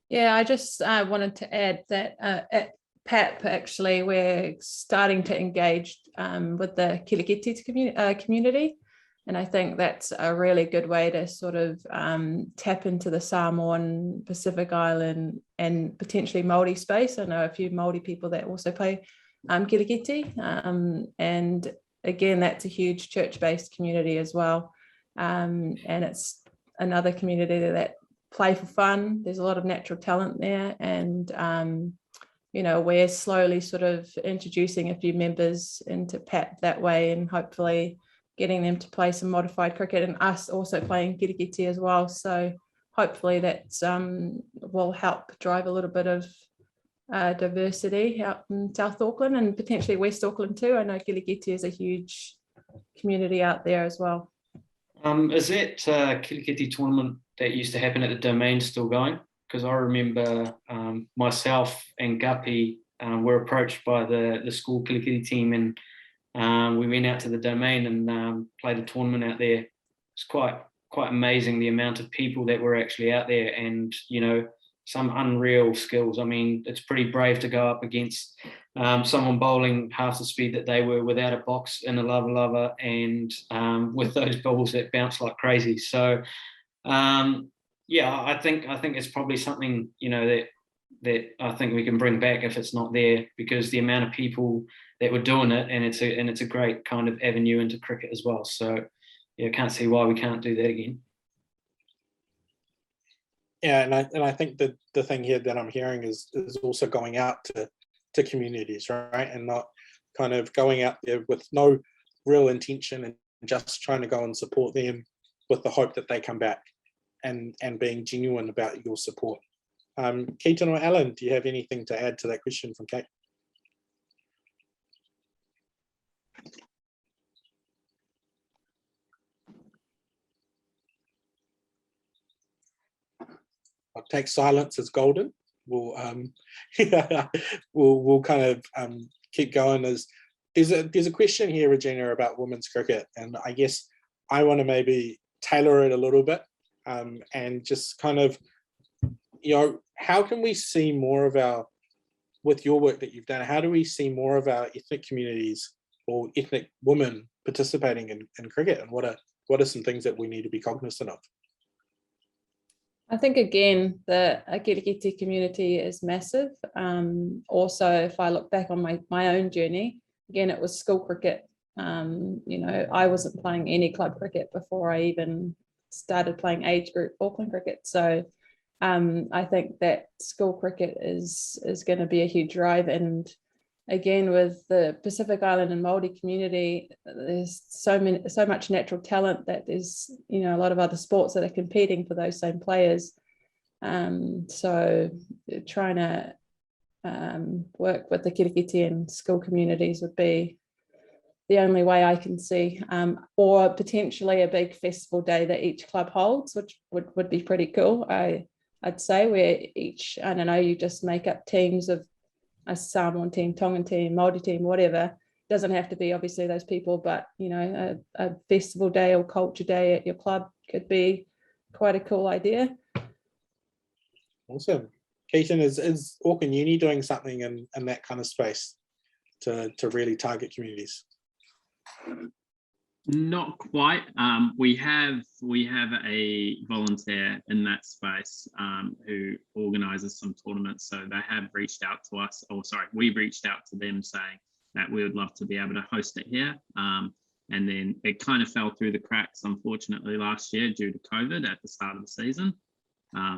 Yeah, I just wanted to add that at PAP, actually, we're starting to engage with the Kilikiti community. And I think that's a really good way to sort of tap into the Samoan, Pacific Island, and potentially Māori space. I know a few Māori people that also play Kilikiti. And again, that's a huge church-based community as well. And it's another community that play for fun. There's a lot of natural talent there, and we're slowly sort of introducing a few members into PAP that way, and hopefully getting them to play some modified cricket, and us also playing Kilikiti as well. So hopefully that will help drive a little bit of diversity out in South Auckland and potentially West Auckland too. I know Kilikiti is a huge community out there as well. Is that Kilikiti tournament that used to happen at the Domain still going? Because I remember myself and Guppy were approached by the school Kilikiti team, and we went out to the Domain and played a tournament out there. It's quite amazing the amount of people that were actually out there, and some unreal skills. I mean, it's pretty brave to go up against someone bowling half the speed that they were without a box in a lava and with those balls that bounce like crazy. So I think it's probably something that I think we can bring back if it's not there, because the amount of people that we're doing it, and it's a great kind of avenue into cricket as well. So yeah, can't see why we can't do that again. Yeah, and I think that the thing here that I'm hearing is also going out to communities, right, and not kind of going out there with no real intention and just trying to go and support them with the hope that they come back, and being genuine about your support. Ketan or Alan, do you have anything to add to that question from Kate? I'll take silence as golden. We'll we'll kind of keep going. There's a question here, Regina, about women's cricket, and I guess I want to maybe tailor it a little bit, and just kind of, how can we see more of our, with your work that you've done, how do we see more of our ethnic communities or ethnic women participating in cricket, and what are some things that we need to be cognizant of? I think, again, the Kirikiti community is massive. Also, if I look back on my own journey, again, it was school cricket. I wasn't playing any club cricket before I even started playing age group Auckland cricket. So I think that school cricket is going to be a huge drive. And again, with the Pacific Island and Māori community, there's so much natural talent that there's, a lot of other sports that are competing for those same players. So trying to work with the Kirikiti and school communities would be the only way I can see, or potentially a big festival day that each club holds, which would be pretty cool. I'd say, where each, I don't know, you just make up teams of a Samoan team, Tongan team, Māori team, whatever. Doesn't have to be obviously those people, but a festival day or culture day at your club could be quite a cool idea. Awesome. Ketan, is Auckland Uni doing something in that kind of space to really target communities? Not quite. We have a volunteer in that space who organises some tournaments. So they have reached out to us, we've reached out to them saying that we would love to be able to host it here. And then it kind of fell through the cracks, unfortunately, last year due to COVID at the start of the season.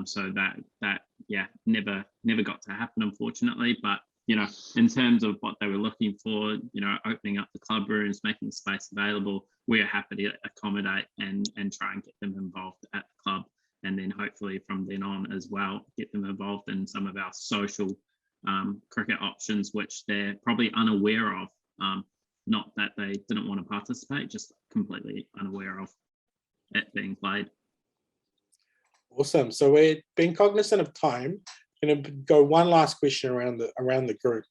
So that never got to happen, unfortunately. But in terms of what they were looking for, opening up the club rooms, making space available, we're happy to accommodate and try and get them involved at the club. And then hopefully from then on as well, get them involved in some of our social cricket options, which they're probably unaware of. Not that they didn't want to participate, just completely unaware of it being played. Awesome. So we're being cognizant of time. I'm going to go one last question around the group,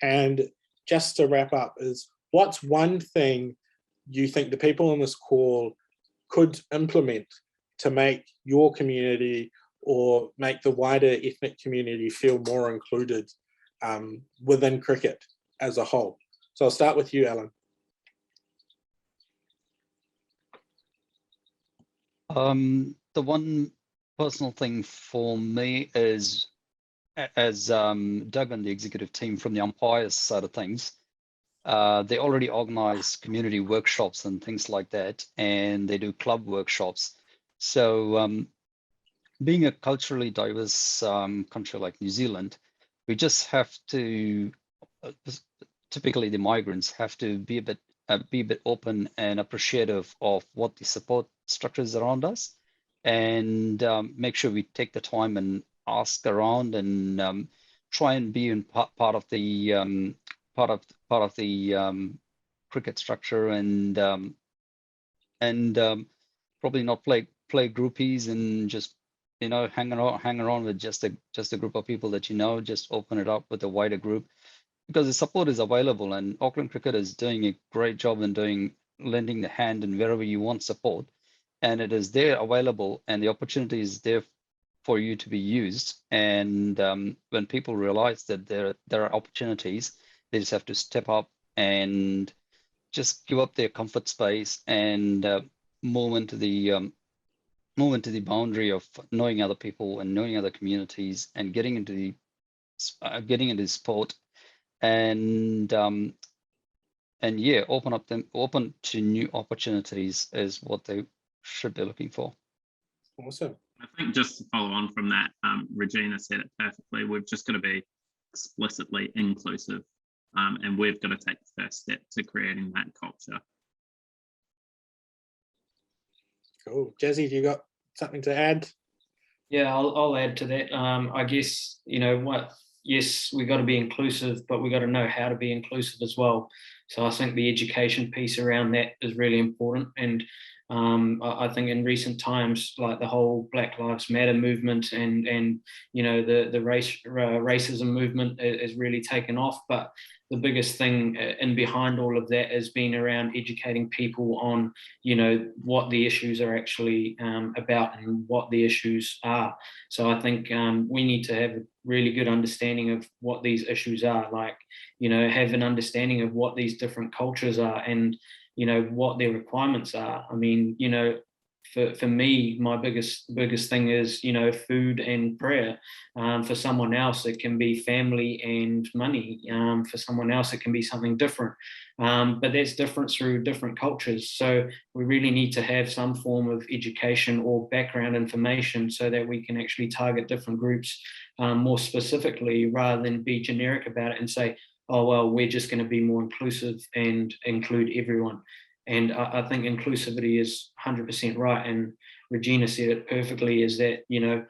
and just to wrap up, is what's one thing you think the people on this call could implement to make your community or make the wider ethnic community feel more included within cricket as a whole? So I'll start with you, Alan. The one personal thing for me is, as Doug and the executive team from the Umpire side of things, they already organize community workshops and things like that, and they do club workshops. So being a culturally diverse country like New Zealand, we just have to, typically the migrants have to be a bit open and appreciative of what the support structures around us, and make sure we take the time and ask around and try and be in part of the cricket structure, and probably not play groupies and just hang around with just a group of people that just open it up with a wider group, because the support is available, and Auckland Cricket is doing a great job in lending the hand and wherever you want support, and it is there available, and the opportunity is there for you to be used. And when people realize that there are opportunities, they just have to step up and just give up their comfort space and move into the boundary of knowing other people and knowing other communities and getting into the sport. And and yeah, open to new opportunities is what they should be looking for. Awesome. I think just to follow on from that, Regina said it perfectly. We've just got to be explicitly inclusive, and we've got to take the first step to creating that culture. Cool. Jazzy, have you got something to add? Yeah, I'll add to that. I guess, you know what, yes, we got to be inclusive, but we got to know how to be inclusive as well. So I think the education piece around that is really important. And I think in recent times, like the whole Black Lives Matter movement and you know, the racism movement is really taken off. But the biggest thing in behind all of that has been around educating people on, you know, what the issues are actually about and what the issues are. So I think we need to have a really good understanding of what these issues are, like, you know, have an understanding of what these different cultures are and, you know, what their requirements are. I mean, you know, for me, my biggest thing is, you know, food and prayer. For someone else, it can be family and money. For someone else, it can be something different. But that's different through different cultures. So we really need to have some form of education or background information so that we can actually target different groups more specifically, rather than be generic about it and say, oh, well, we're just going to be more inclusive and include everyone. And I think inclusivity is 100% right. And Regina said it perfectly, is that, you know,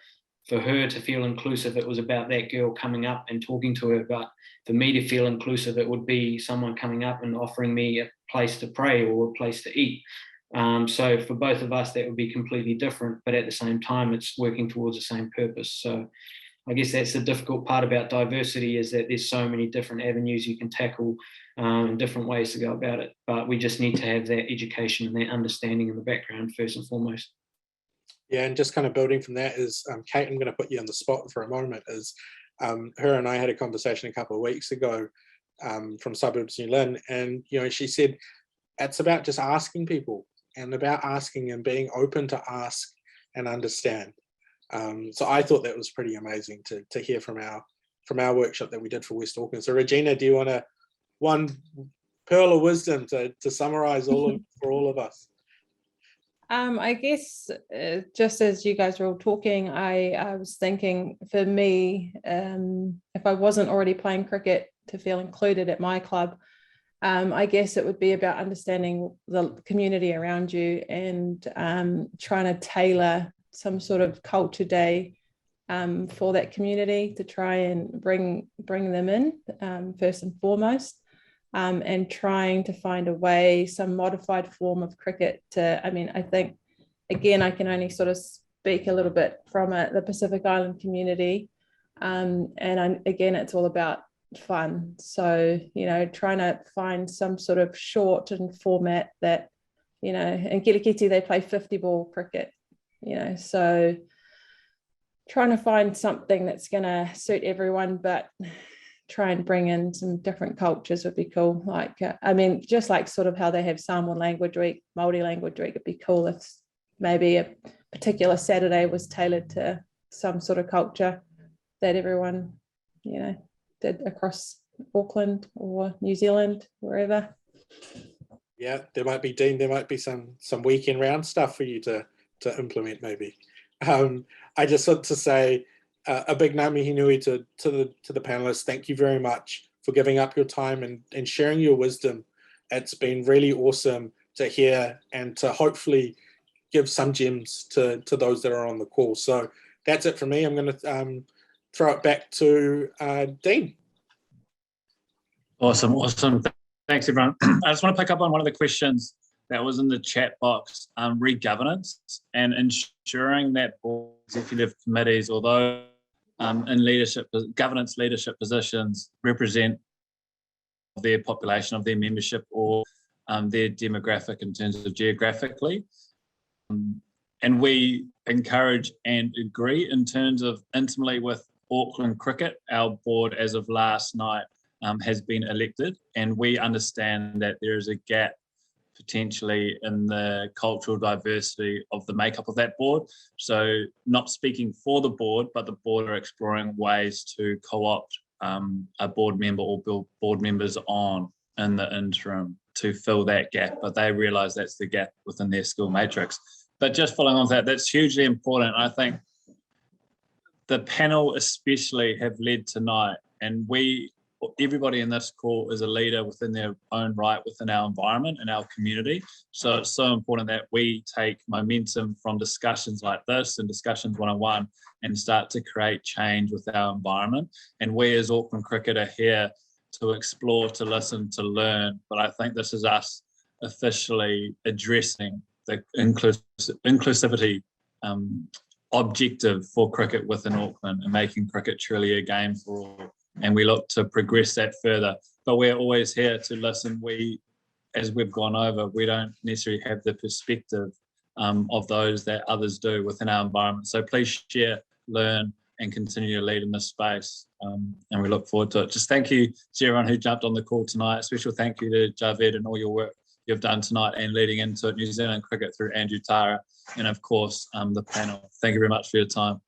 for her to feel inclusive, it was about that girl coming up and talking to her. But for me to feel inclusive, it would be someone coming up and offering me a place to pray or a place to eat. So for both of us, that would be completely different. But at the same time, it's working towards the same purpose. So I guess that's the difficult part about diversity, is that there's so many different avenues you can tackle and different ways to go about it. But we just need to have that education and that understanding in the background first and foremost. Yeah, and just kind of building from that is, Kate, I'm going to put you on the spot for a moment, is her and I had a conversation a couple of weeks ago from Suburbs New Lynn, and, you know, she said it's about just asking people and about asking and being open to ask and understand. So I thought that was pretty amazing to hear from our workshop that we did for West Auckland. So Regina, do you want one pearl of wisdom to summarize for all of us? I guess just as you guys were all talking, I was thinking, for me, if I wasn't already playing cricket, to feel included at my club, I guess it would be about understanding the community around you and trying to tailor some sort of culture day for that community to try and bring them in first and foremost, and trying to find a way, some modified form of cricket to, I mean, I think, again, I can only sort of speak a little bit from the Pacific Island community, and again, it's all about fun. So, you know, trying to find some sort of shortened format that, you know, in Kirikiti they play 50 ball cricket, you know, so trying to find something that's going to suit everyone, but try and bring in some different cultures would be cool. Like, I mean, just like sort of how they have Samoan Language Week, Māori Language Week, it'd be cool if maybe a particular Saturday was tailored to some sort of culture that everyone, you know, did across Auckland or New Zealand, wherever. Yeah, there might be, Dean, there might be some weekend round stuff for you to implement maybe. I just want to say a big ngā mihi nui to the panelists. Thank you very much for giving up your time and sharing your wisdom. It's been really awesome to hear and to hopefully give some gems to those that are on the call. So that's it for me. I'm going to throw it back to Dean. Awesome. Thanks, everyone. I just want to pick up on one of the questions that was in the chat box, re-governance and ensuring that board executive committees, although in leadership, governance leadership positions, represent their population, of their membership, or their demographic in terms of geographically. And we encourage and agree in terms of intimately with Auckland Cricket. Our board, as of last night, has been elected, and we understand that there is a gap potentially in the cultural diversity of the makeup of that board. So not speaking for the board, but the board are exploring ways to co-opt a board member or build board members on in the interim to fill that gap, but they realise that's the gap within their school matrix. But just following on that, that's hugely important. I think the panel especially have led tonight, and everybody in this call is a leader within their own right within our environment and our community. So it's so important that we take momentum from discussions like this and discussions 101 and start to create change with our environment. And we as Auckland Cricket are here to explore, to listen, to learn. But I think this is us officially addressing the inclusivity objective for cricket within Auckland and making cricket truly a game for all. And we look to progress that further. But we're always here to listen. As we've gone over, we don't necessarily have the perspective of those that others do within our environment. So please share, learn, and continue to lead in this space. And we look forward to it. Just thank you to everyone who jumped on the call tonight. Special thank you to Javeed and all your work you've done tonight and leading into New Zealand cricket through Andrew Tara, and of course, the panel. Thank you very much for your time.